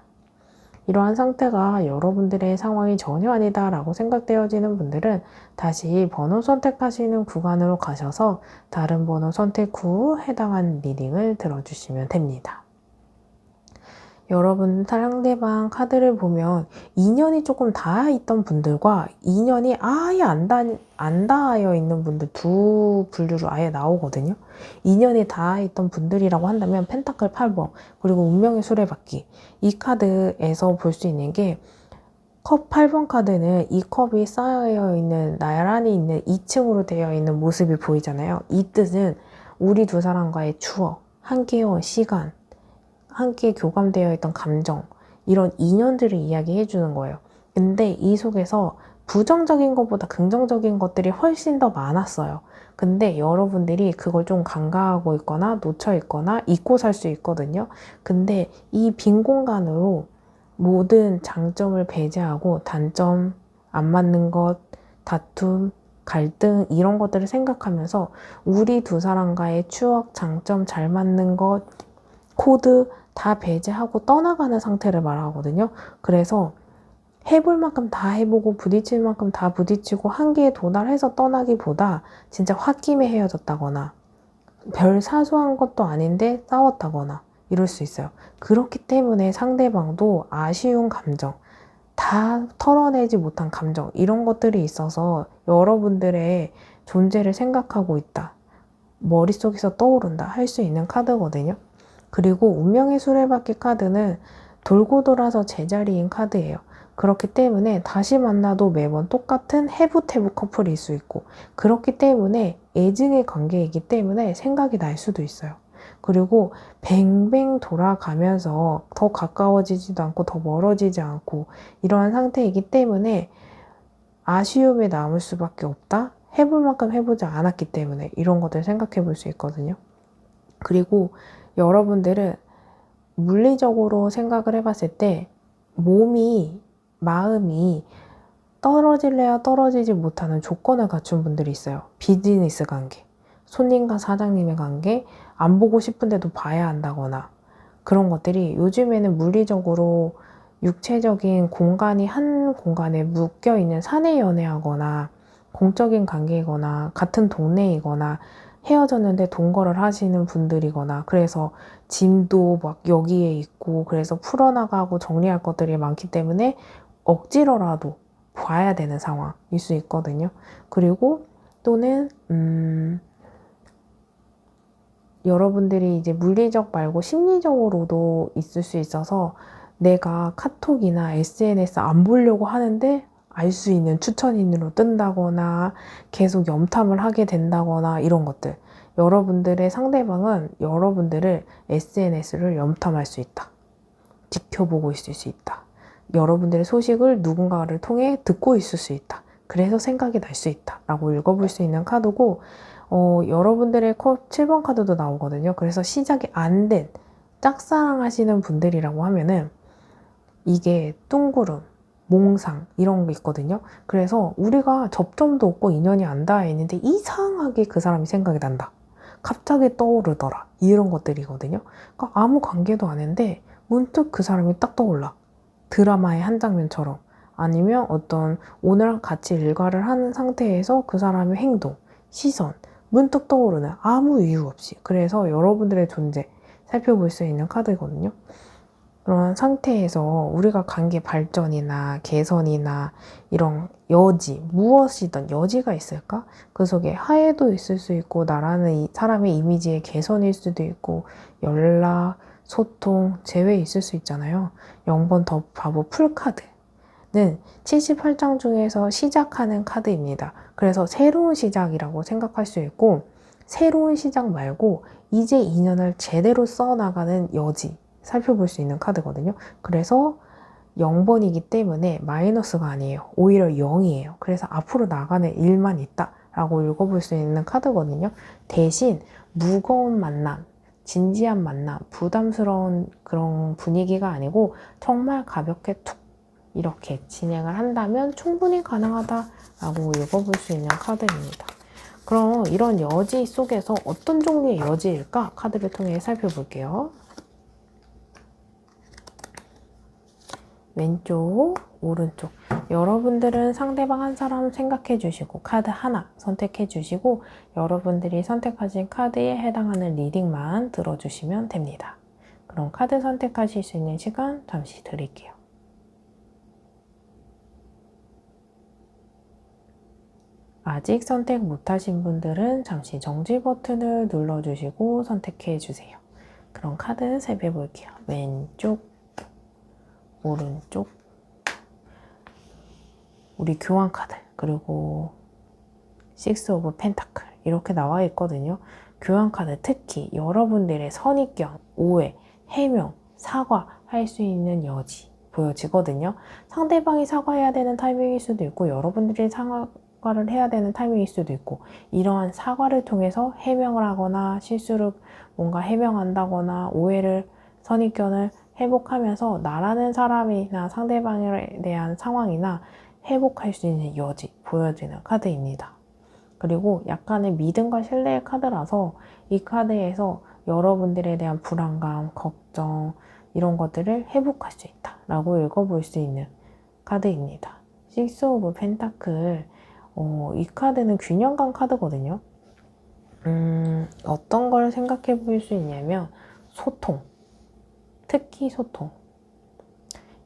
이러한 상태가 여러분들의 상황이 전혀 아니다 라고 생각되어지는 분들은 다시 번호 선택하시는 구간으로 가셔서 다른 번호 선택 후 해당한 리딩을 들어주시면 됩니다. 여러분 상대방 카드를 보면 인연이 조금 닿아있던 분들과 인연이 아예 안 닿아여 있는 분들, 두 분류로 아예 나오거든요. 인연이 닿아있던 분들이라고 한다면 펜타클 8번, 그리고 운명의 수레바퀴, 이 카드에서 볼 수 있는 게 컵 8번 카드는 이 컵이 쌓여 있는, 나란히 있는 2층으로 되어 있는 모습이 보이잖아요. 이 뜻은 우리 두 사람과의 추억, 함께해온 시간, 함께 교감되어 있던 감정, 이런 인연들을 이야기해 주는 거예요. 근데 이 속에서 부정적인 것보다 긍정적인 것들이 훨씬 더 많았어요. 근데 여러분들이 그걸 좀 간과하고 있거나 놓쳐 있거나 잊고 살 수 있거든요. 근데 이 빈 공간으로 모든 장점을 배제하고 단점, 안 맞는 것, 다툼, 갈등, 이런 것들을 생각하면서 우리 두 사람과의 추억, 장점, 잘 맞는 것, 코드 다 배제하고 떠나가는 상태를 말하거든요. 그래서 해볼 만큼 다 해보고 부딪힐 만큼 다 부딪히고 한계에 도달해서 떠나기보다 진짜 홧김에 헤어졌다거나 별 사소한 것도 아닌데 싸웠다거나 이럴 수 있어요. 그렇기 때문에 상대방도 아쉬운 감정, 다 털어내지 못한 감정, 이런 것들이 있어서 여러분들의 존재를 생각하고 있다, 머릿속에서 떠오른다 할 수 있는 카드거든요. 그리고 운명의 수레바퀴 카드는 돌고 돌아서 제자리인 카드예요. 그렇기 때문에 다시 만나도 매번 똑같은 해부태부 커플일 수 있고, 그렇기 때문에 애증의 관계이기 때문에 생각이 날 수도 있어요. 그리고 뱅뱅 돌아가면서 더 가까워지지도 않고 더 멀어지지 않고 이러한 상태이기 때문에 아쉬움에 남을 수밖에 없다? 해볼 만큼 해보지 않았기 때문에 이런 것들 생각해 볼 수 있거든요. 그리고 여러분들은 물리적으로 생각을 해봤을 때 마음이 떨어질래야 떨어지지 못하는 조건을 갖춘 분들이 있어요. 비즈니스 관계, 손님과 사장님의 관계, 안 보고 싶은데도 봐야 한다거나 그런 것들이 요즘에는 물리적으로 육체적인 공간이 한 공간에 묶여있는 사내 연애하거나 공적인 관계이거나 같은 동네이거나 헤어졌는데 동거를 하시는 분들이거나 그래서 짐도 막 여기에 있고 그래서 풀어나가고 정리할 것들이 많기 때문에 억지로라도 봐야 되는 상황일 수 있거든요. 그리고 또는 여러분들이 이제 물리적 말고 심리적으로도 있을 수 있어서 내가 카톡이나 SNS 안 보려고 하는데 알 수 있는 추천인으로 뜬다거나 계속 염탐을 하게 된다거나 이런 것들. 여러분들의 상대방은 여러분들을 SNS를 염탐할 수 있다. 지켜보고 있을 수 있다. 여러분들의 소식을 누군가를 통해 듣고 있을 수 있다. 그래서 생각이 날 수 있다. 라고 읽어볼 수 있는 카드고 여러분들의 7번 카드도 나오거든요. 그래서 시작이 안 된 짝사랑하시는 분들이라고 하면은 이게 뚱구름, 몽상 이런 게 있거든요. 그래서 우리가 접점도 없고 인연이 안 닿아 있는데 이상하게 그 사람이 생각이 난다. 갑자기 떠오르더라. 이런 것들이거든요. 그러니까 아무 관계도 아닌데 문득 그 사람이 딱 떠올라. 드라마의 한 장면처럼. 아니면 어떤 오늘 같이 일과를 하는 상태에서 그 사람의 행동, 시선, 문득 떠오르는 아무 이유 없이. 그래서 여러분들의 존재 살펴볼 수 있는 카드거든요. 그런 상태에서 우리가 관계 발전이나 개선이나 이런 여지, 무엇이든 여지가 있을까? 그 속에 하해도 있을 수 있고 나라는 이 사람의 이미지의 개선일 수도 있고 연락, 소통, 재회 있을 수 있잖아요. 0번 더 바보 풀카드는 78장 중에서 시작하는 카드입니다. 그래서 새로운 시작이라고 생각할 수 있고 새로운 시작 말고 이제 인연을 제대로 써나가는 여지 살펴볼 수 있는 카드거든요. 그래서 0번이기 때문에 마이너스가 아니에요. 오히려 0이에요. 그래서 앞으로 나가는 일만 있다 라고 읽어볼 수 있는 카드거든요. 대신 무거운 만남, 진지한 만남, 부담스러운 그런 분위기가 아니고 정말 가볍게 툭 이렇게 진행을 한다면 충분히 가능하다라고 읽어볼 수 있는 카드입니다. 그럼 이런 여지 속에서 어떤 종류의 여지일까? 카드를 통해 살펴볼게요. 왼쪽, 오른쪽. 여러분들은 상대방 한 사람 생각해 주시고 카드 하나 선택해 주시고 여러분들이 선택하신 카드에 해당하는 리딩만 들어주시면 됩니다. 그럼 카드 선택하실 수 있는 시간 잠시 드릴게요. 아직 선택 못하신 분들은 잠시 정지 버튼을 눌러주시고 선택해 주세요. 그럼 카드 살펴볼게요. 왼쪽, 오른쪽, 우리 교환 카드, 그리고 6 오브 펜타클 이렇게 나와 있거든요. 교환 카드 특히 여러분들의 선입견, 오해, 해명, 사과할 수 있는 여지 보여지거든요. 상대방이 사과해야 되는 타이밍일 수도 있고 여러분들이 사과를 해야 되는 타이밍일 수도 있고 이러한 사과를 통해서 해명을 하거나 실수를 뭔가 해명한다거나 오해를 선입견을 회복하면서 나라는 사람이나 상대방에 대한 상황이나 회복할 수 있는 여지 보여지는 카드입니다. 그리고 약간의 믿음과 신뢰의 카드라서 이 카드에서 여러분들에 대한 불안감, 걱정 이런 것들을 회복할 수 있다 라고 읽어볼 수 있는 카드입니다. 6 오브 펜타클 이 카드는 균형감 카드거든요. 어떤 걸 생각해 볼 수 있냐면 소통, 특히 소통.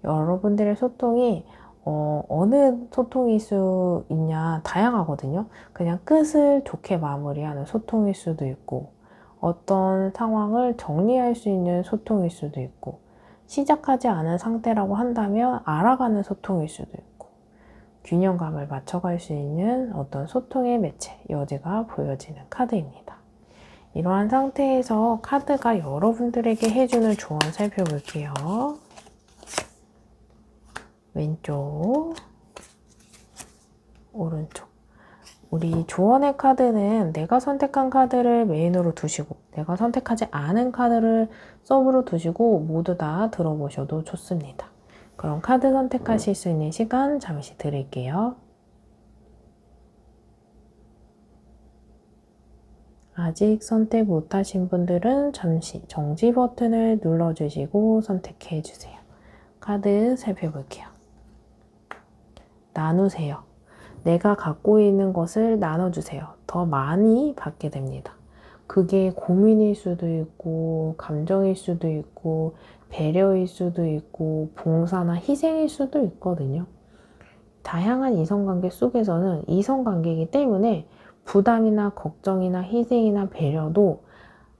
여러분들의 소통이 어느 소통일 수 있냐 다양하거든요. 그냥 끝을 좋게 마무리하는 소통일 수도 있고 어떤 상황을 정리할 수 있는 소통일 수도 있고 시작하지 않은 상태라고 한다면 알아가는 소통일 수도 있고 균형감을 맞춰갈 수 있는 어떤 소통의 매체, 여지가 보여지는 카드입니다. 이러한 상태에서 카드가 여러분들에게 해주는 조언 살펴볼게요. 왼쪽, 오른쪽. 우리 조언의 카드는 내가 선택한 카드를 메인으로 두시고 내가 선택하지 않은 카드를 서브로 두시고 모두 다 들어보셔도 좋습니다. 그럼 카드 선택하실 수 있는 시간 잠시 드릴게요. 아직 선택 못하신 분들은 잠시 정지 버튼을 눌러주시고 선택해주세요. 카드 살펴볼게요. 나누세요. 내가 갖고 있는 것을 나눠주세요. 더 많이 받게 됩니다. 그게 고민일 수도 있고 감정일 수도 있고 배려일 수도 있고 봉사나 희생일 수도 있거든요. 다양한 이성관계 속에서는 이성관계이기 때문에 부담이나 걱정이나 희생이나 배려도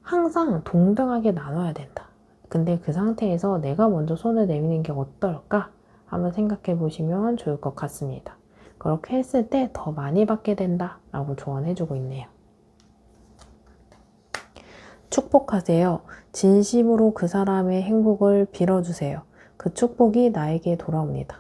항상 동등하게 나눠야 된다. 근데 그 상태에서 내가 먼저 손을 내미는 게 어떨까? 한번 생각해 보시면 좋을 것 같습니다. 그렇게 했을 때 더 많이 받게 된다 라고 조언해주고 있네요. 축복하세요. 진심으로 그 사람의 행복을 빌어주세요. 그 축복이 나에게 돌아옵니다.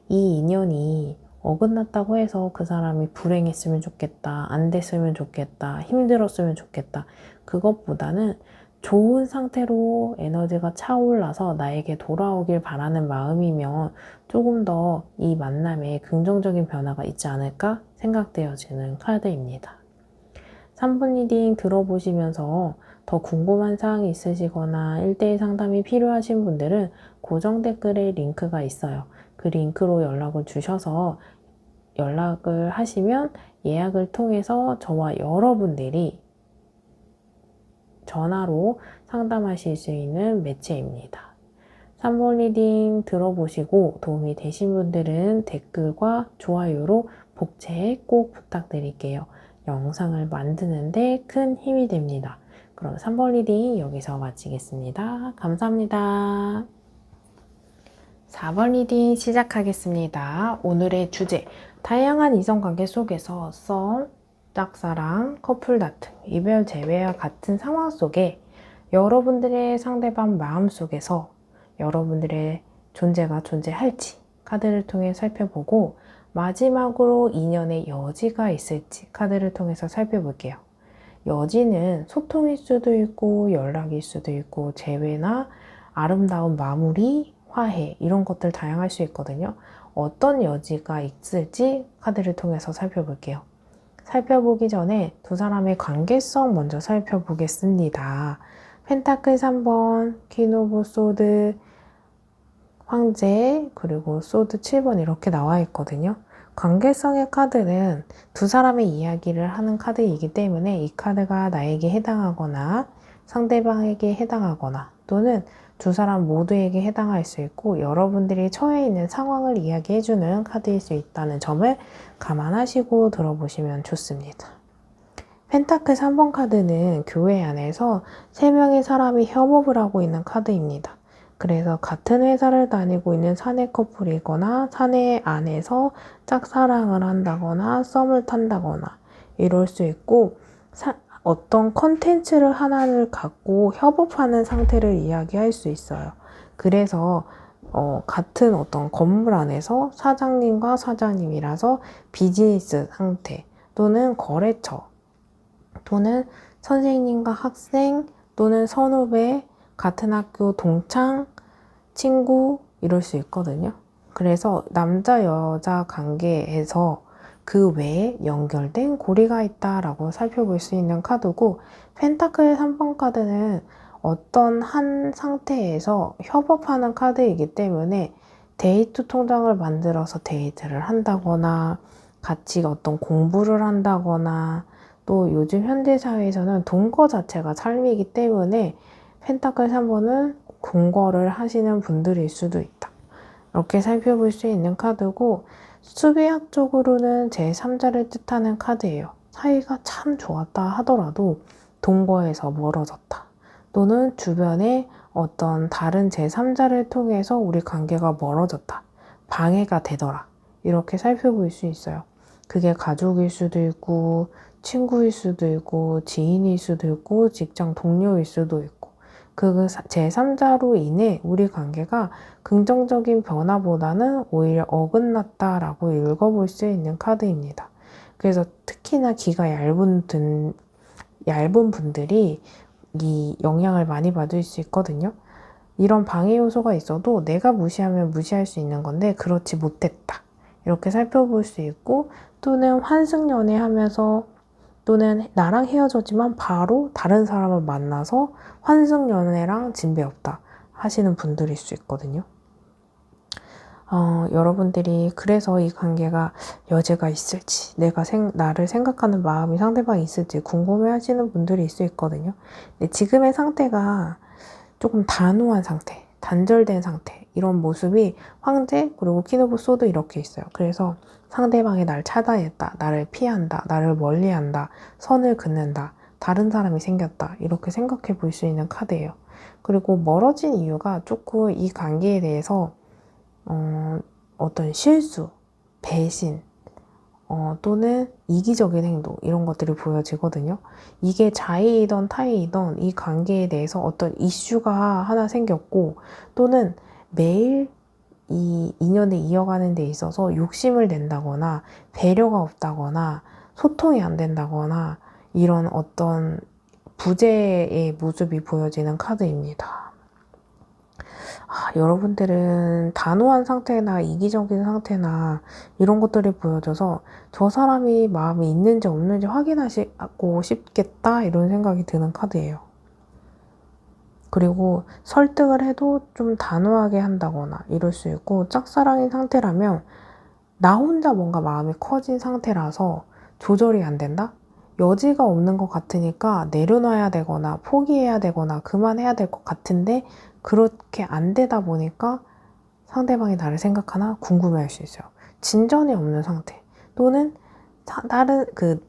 이 인연이 어긋났다고 해서 그 사람이 불행했으면 좋겠다, 안 됐으면 좋겠다, 힘들었으면 좋겠다. 그것보다는 좋은 상태로 에너지가 차올라서 나에게 돌아오길 바라는 마음이면 조금 더 이 만남에 긍정적인 변화가 있지 않을까 생각되어지는 카드입니다. 3분 리딩 들어보시면서 더 궁금한 사항이 있으시거나 1대1 상담이 필요하신 분들은 고정 댓글에 링크가 있어요. 그 링크로 연락을 주셔서 연락을 하시면 예약을 통해서 저와 여러분들이 전화로 상담하실 수 있는 매체입니다. 3번 리딩 들어보시고 도움이 되신 분들은 댓글과 좋아요로 복채 꼭 부탁드릴게요. 영상을 만드는데 큰 힘이 됩니다. 그럼 3번 리딩 여기서 마치겠습니다. 감사합니다. 4번 리딩 시작하겠습니다. 오늘의 주제, 다양한 이성관계 속에서 썸, 짝사랑, 커플 다툼, 이별 재회와 같은 상황 속에 여러분들의 상대방 마음속에서 여러분들의 존재가 존재할지 카드를 통해 살펴보고 마지막으로 인연의 여지가 있을지 카드를 통해서 살펴볼게요. 여지는 소통일 수도 있고 연락일 수도 있고 재회나 아름다운 마무리, 화해 이런 것들 다양할 수 있거든요. 어떤 여지가 있을지 카드를 통해서 살펴볼게요. 살펴보기 전에 두 사람의 관계성 먼저 살펴보겠습니다. 펜타클 3번, 퀸 오브 소드, 황제, 그리고 소드 7번 이렇게 나와 있거든요. 관계성의 카드는 두 사람의 이야기를 하는 카드이기 때문에 이 카드가 나에게 해당하거나 상대방에게 해당하거나 또는 두 사람 모두에게 해당할 수 있고 여러분들이 처해 있는 상황을 이야기해주는 카드일 수 있다는 점을 감안하시고 들어보시면 좋습니다. 펜타클 3번 카드는 교회 안에서 3명의 사람이 협업을 하고 있는 카드입니다. 그래서 같은 회사를 다니고 있는 사내 커플이거나 사내 안에서 짝사랑을 한다거나 썸을 탄다거나 이럴 수 있고 어떤 컨텐츠를 하나를 갖고 협업하는 상태를 이야기할 수 있어요. 그래서 같은 어떤 건물 안에서 사장님과 사장님이라서 비즈니스 상태 또는 거래처 또는 선생님과 학생 또는 선후배 같은 학교 동창, 친구 이럴 수 있거든요. 그래서 남자 여자 관계에서 그 외에 연결된 고리가 있다라고 살펴볼 수 있는 카드고 펜타클 3번 카드는 어떤 한 상태에서 협업하는 카드이기 때문에 데이트 통장을 만들어서 데이트를 한다거나 같이 어떤 공부를 한다거나 또 요즘 현대사회에서는 동거 자체가 삶이기 때문에 펜타클 3번은 동거를 하시는 분들일 수도 있다. 이렇게 살펴볼 수 있는 카드고, 수비학적으로는 제3자를 뜻하는 카드예요. 사이가 참 좋았다 하더라도 동거에서 멀어졌다. 또는 주변에 어떤 다른 제3자를 통해서 우리 관계가 멀어졌다. 방해가 되더라. 이렇게 살펴볼 수 있어요. 그게 가족일 수도 있고, 친구일 수도 있고, 지인일 수도 있고, 직장 동료일 수도 있고, 그 제3자로 인해 우리 관계가 긍정적인 변화보다는 오히려 어긋났다라고 읽어볼 수 있는 카드입니다. 그래서 특히나 귀가 얇은 분들이 이 영향을 많이 받을 수 있거든요. 이런 방해 요소가 있어도 내가 무시하면 무시할 수 있는 건데 그렇지 못했다. 이렇게 살펴볼 수 있고, 또는 환승연애하면서 또는 나랑 헤어졌지만 바로 다른 사람을 만나서 환승연애랑 진배없다 하시는 분들일 수 있거든요. 여러분들이 그래서 이 관계가 여지가 있을지, 나를 생각하는 마음이 상대방이 있을지 궁금해 하시는 분들이 있을 수 있거든요. 근데 지금의 상태가 조금 단호한 상태, 단절된 상태, 이런 모습이 황제 그리고 퀸 오브 소드 이렇게 있어요. 그래서 상대방이 날 차단했다, 나를 피한다, 나를 멀리한다, 선을 긋는다, 다른 사람이 생겼다, 이렇게 생각해 볼 수 있는 카드예요. 그리고 멀어진 이유가 조금 이 관계에 대해서 어떤 실수, 배신, 또는 이기적인 행동, 이런 것들이 보여지거든요. 이게 자의이던 타의이던 이 관계에 대해서 어떤 이슈가 하나 생겼고, 또는 매일 이 인연을 이어가는 데 있어서 욕심을 낸다거나 배려가 없다거나 소통이 안 된다거나 이런 어떤 부재의 모습이 보여지는 카드입니다. 여러분들은 단호한 상태나 이기적인 상태나 이런 것들이 보여져서 저 사람이 마음이 있는지 없는지 확인하고 싶겠다, 이런 생각이 드는 카드예요. 그리고 설득을 해도 좀 단호하게 한다거나 이럴 수 있고, 짝사랑인 상태라면 나 혼자 뭔가 마음이 커진 상태라서 조절이 안 된다? 여지가 없는 것 같으니까 내려놔야 되거나 포기해야 되거나 그만해야 될 것 같은데 그렇게 안 되다 보니까 상대방이 나를 생각하나 궁금해할 수 있어요. 진전이 없는 상태, 또는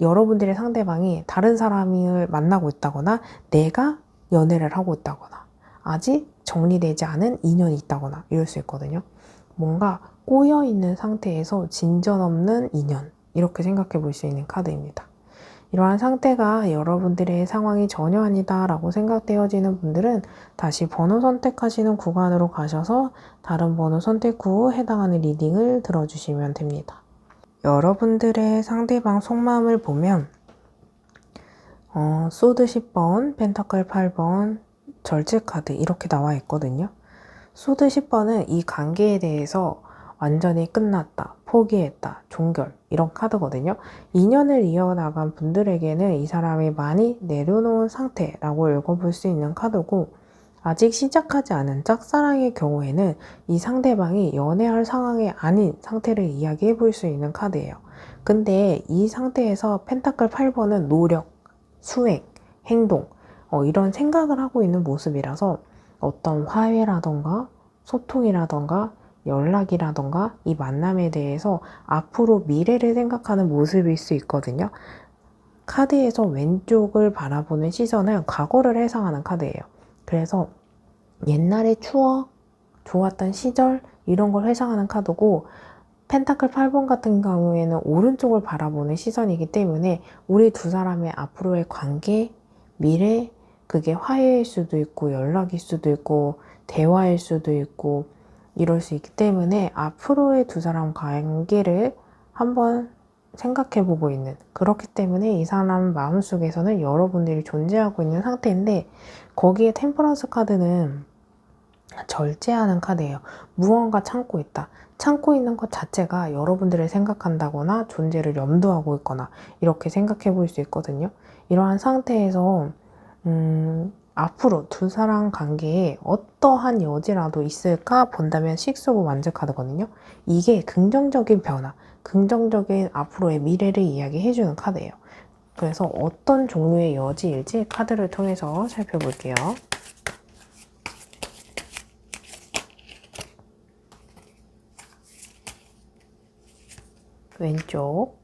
여러분들의 상대방이 다른 사람을 만나고 있다거나 내가 연애를 하고 있다거나 아직 정리되지 않은 인연이 있다거나 이럴 수 있거든요. 뭔가 꼬여있는 상태에서 진전 없는 인연, 이렇게 생각해 볼 수 있는 카드입니다. 이러한 상태가 여러분들의 상황이 전혀 아니다 라고 생각되어지는 분들은 다시 번호 선택하시는 구간으로 가셔서 다른 번호 선택 후 해당하는 리딩을 들어주시면 됩니다. 여러분들의 상대방 속마음을 보면 소드 10번, 펜타클 8번, 절제 카드 이렇게 나와 있거든요. 소드 10번은 이 관계에 대해서 완전히 끝났다, 포기했다, 종결, 이런 카드거든요. 인연을 이어나간 분들에게는 이 사람이 많이 내려놓은 상태라고 읽어볼 수 있는 카드고, 아직 시작하지 않은 짝사랑의 경우에는 이 상대방이 연애할 상황이 아닌 상태를 이야기해 볼 수 있는 카드예요. 근데 이 상태에서 펜타클 8번은 노력, 수행, 행동, 이런 생각을 하고 있는 모습이라서 어떤 화해라던가 소통이라던가 연락이라던가 이 만남에 대해서 앞으로 미래를 생각하는 모습일 수 있거든요. 카드에서 왼쪽을 바라보는 시선은 과거를 해상하는 카드예요. 그래서 옛날의 추억, 좋았던 시절 이런 걸 회상하는 카드고, 펜타클 8번 같은 경우에는 오른쪽을 바라보는 시선이기 때문에 우리 두 사람의 앞으로의 관계, 미래, 그게 화해일 수도 있고 연락일 수도 있고 대화일 수도 있고 이럴 수 있기 때문에 앞으로의 두 사람 관계를 한번 생각해보고 있는, 그렇기 때문에 이 사람 마음속에서는 여러분들이 존재하고 있는 상태인데, 거기에 템퍼런스 카드는 절제하는 카드예요. 무언가 참고 있다. 참고 있는 것 자체가 여러분들을 생각한다거나 존재를 염두하고 있거나 이렇게 생각해 볼 수 있거든요. 이러한 상태에서 앞으로 두 사람 관계에 어떠한 여지라도 있을까 본다면 식스 오브 완즈 카드거든요. 이게 긍정적인 변화, 긍정적인 앞으로의 미래를 이야기해주는 카드예요. 그래서 어떤 종류의 여지일지 카드를 통해서 살펴볼게요. 왼쪽,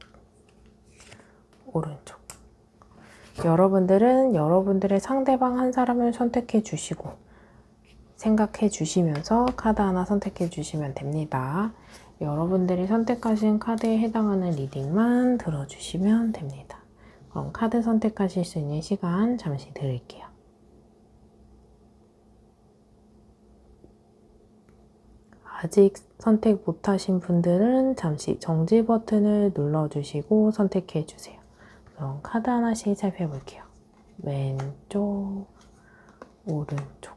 오른쪽. 여러분들은 여러분들의 상대방 한 사람을 선택해 주시고 생각해 주시면서 카드 하나 선택해 주시면 됩니다. 여러분들이 선택하신 카드에 해당하는 리딩만 들어주시면 됩니다. 그럼 카드 선택하실 수 있는 시간 잠시 드릴게요. 아직 선택 못하신 분들은 잠시 정지 버튼을 눌러주시고 선택해 주세요. 그럼 카드 하나씩 살펴볼게요. 왼쪽, 오른쪽.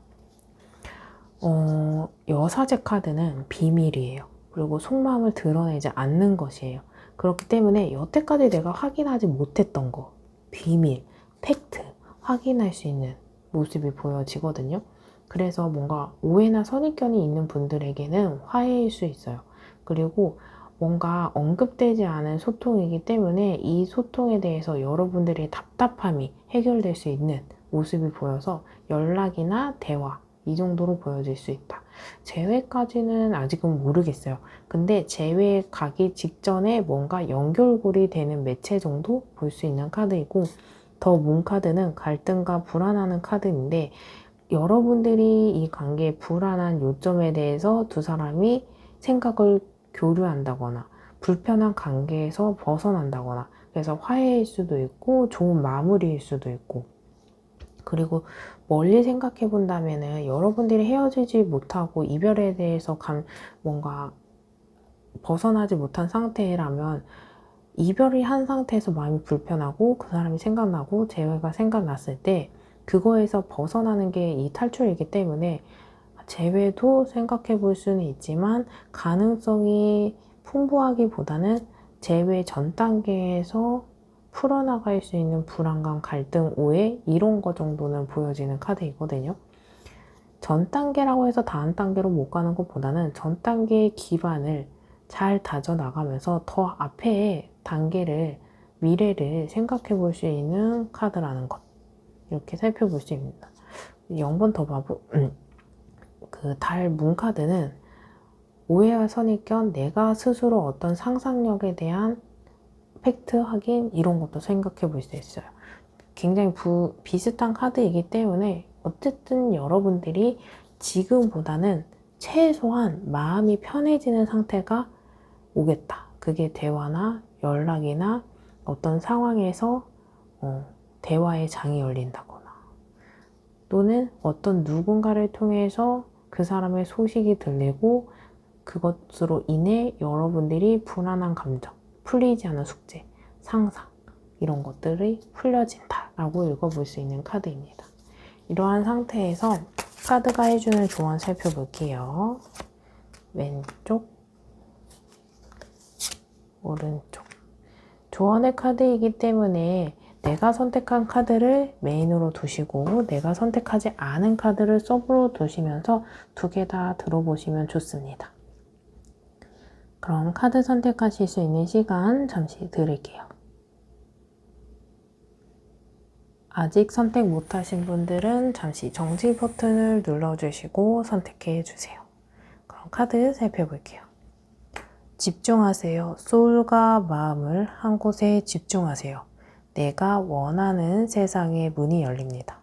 여사제 카드는 비밀이에요. 그리고 속마음을 드러내지 않는 것이에요. 그렇기 때문에 여태까지 내가 확인하지 못했던 거, 비밀, 팩트, 확인할 수 있는 모습이 보여지거든요. 그래서 뭔가 오해나 선입견이 있는 분들에게는 화해일 수 있어요. 그리고 뭔가 언급되지 않은 소통이기 때문에 이 소통에 대해서 여러분들의 답답함이 해결될 수 있는 모습이 보여서 연락이나 대화, 이 정도로 보여질 수 있다. 재회까지는 아직은 모르겠어요. 근데 재회 가기 직전에 뭔가 연결고리 되는 매체 정도 볼 수 있는 카드이고, 더 문 카드는 갈등과 불안하는 카드인데, 여러분들이 이 관계의 불안한 요점에 대해서 두 사람이 생각을 교류한다거나 불편한 관계에서 벗어난다거나, 그래서 화해일 수도 있고 좋은 마무리일 수도 있고, 그리고 멀리 생각해 본다면은 여러분들이 헤어지지 못하고 이별에 대해서 뭔가 벗어나지 못한 상태라면, 이별이 한 상태에서 마음이 불편하고 그 사람이 생각나고 재회가 생각났을 때 그거에서 벗어나는 게 이 탈출이기 때문에 재회도 생각해 볼 수는 있지만 가능성이 풍부하기보다는 재회 전 단계에서 풀어나갈 수 있는 불안감, 갈등, 오해 이런 거 정도는 보여지는 카드이거든요. 전 단계라고 해서 다음 단계로 못 가는 것보다는 전 단계의 기반을 잘 다져 나가면서 더 앞에 단계를, 미래를 생각해 볼 수 있는 카드라는 것, 이렇게 살펴볼 수 있습니다. 0번 더 봐보 그 달 문 카드는 오해와 선입견, 내가 스스로 어떤 상상력에 대한 팩트 확인, 이런 것도 생각해 볼 수 있어요. 굉장히 비슷한 카드이기 때문에 어쨌든 여러분들이 지금보다는 최소한 마음이 편해지는 상태가 오겠다. 그게 대화나 연락이나 어떤 상황에서 대화의 장이 열린다거나, 또는 어떤 누군가를 통해서 그 사람의 소식이 들리고 그것으로 인해 여러분들이 불안한 감정, 풀리지 않은 숙제, 상상, 이런 것들이 풀려진다 라고 읽어볼 수 있는 카드입니다. 이러한 상태에서 카드가 해주는 조언 살펴볼게요. 왼쪽, 오른쪽. 조언의 카드이기 때문에 내가 선택한 카드를 메인으로 두시고 내가 선택하지 않은 카드를 서브로 두시면서 두 개 다 들어보시면 좋습니다. 그럼 카드 선택하실 수 있는 시간 잠시 드릴게요. 아직 선택 못하신 분들은 잠시 정지 버튼을 눌러주시고 선택해 주세요. 그럼 카드 살펴볼게요. 집중하세요. 소울과 마음을 한 곳에 집중하세요. 내가 원하는 세상의 문이 열립니다.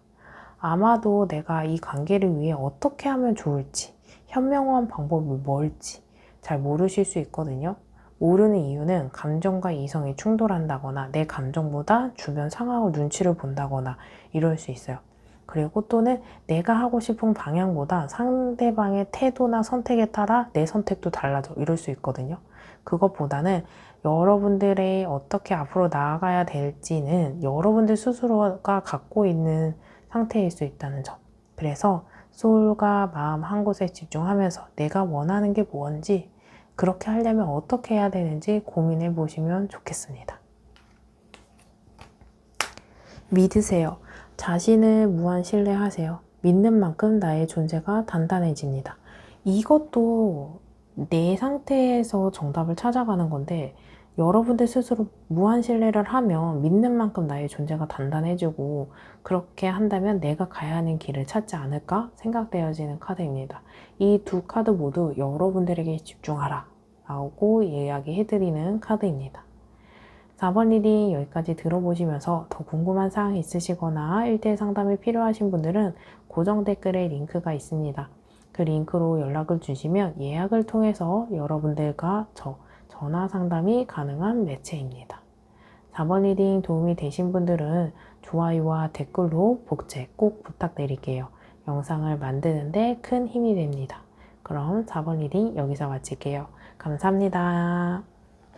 아마도 내가 이 관계를 위해 어떻게 하면 좋을지, 현명한 방법이 뭘지 잘 모르실 수 있거든요. 모르는 이유는 감정과 이성이 충돌한다거나 내 감정보다 주변 상황을 눈치를 본다거나 이럴 수 있어요. 그리고 또는 내가 하고 싶은 방향보다 상대방의 태도나 선택에 따라 내 선택도 달라져, 이럴 수 있거든요. 그것보다는 여러분들의 어떻게 앞으로 나아가야 될지는 여러분들 스스로가 갖고 있는 상태일 수 있다는 점. 그래서 소울과 마음 한 곳에 집중하면서 내가 원하는 게 뭔지, 그렇게 하려면 어떻게 해야 되는지 고민해 보시면 좋겠습니다. 믿으세요. 자신을 무한 신뢰하세요. 믿는 만큼 나의 존재가 단단해집니다. 이것도 내 상태에서 정답을 찾아가는 건데, 여러분들 스스로 무한 신뢰를 하면 믿는 만큼 나의 존재가 단단해지고, 그렇게 한다면 내가 가야 하는 길을 찾지 않을까 생각되어지는 카드입니다. 이 두 카드 모두 여러분들에게 집중하라 나오고 이야기해드리는 카드입니다. 4번 리딩 여기까지 들어보시면서 더 궁금한 사항이 있으시거나 1대1 상담이 필요하신 분들은 고정 댓글에 링크가 있습니다. 그 링크로 연락을 주시면 예약을 통해서 여러분들과 전화 상담이 가능한 매체입니다. 4번 리딩 도움이 되신 분들은 좋아요와 댓글로 복제 꼭 부탁드릴게요. 영상을 만드는데 큰 힘이 됩니다. 그럼 4번 리딩 여기서 마칠게요. 감사합니다.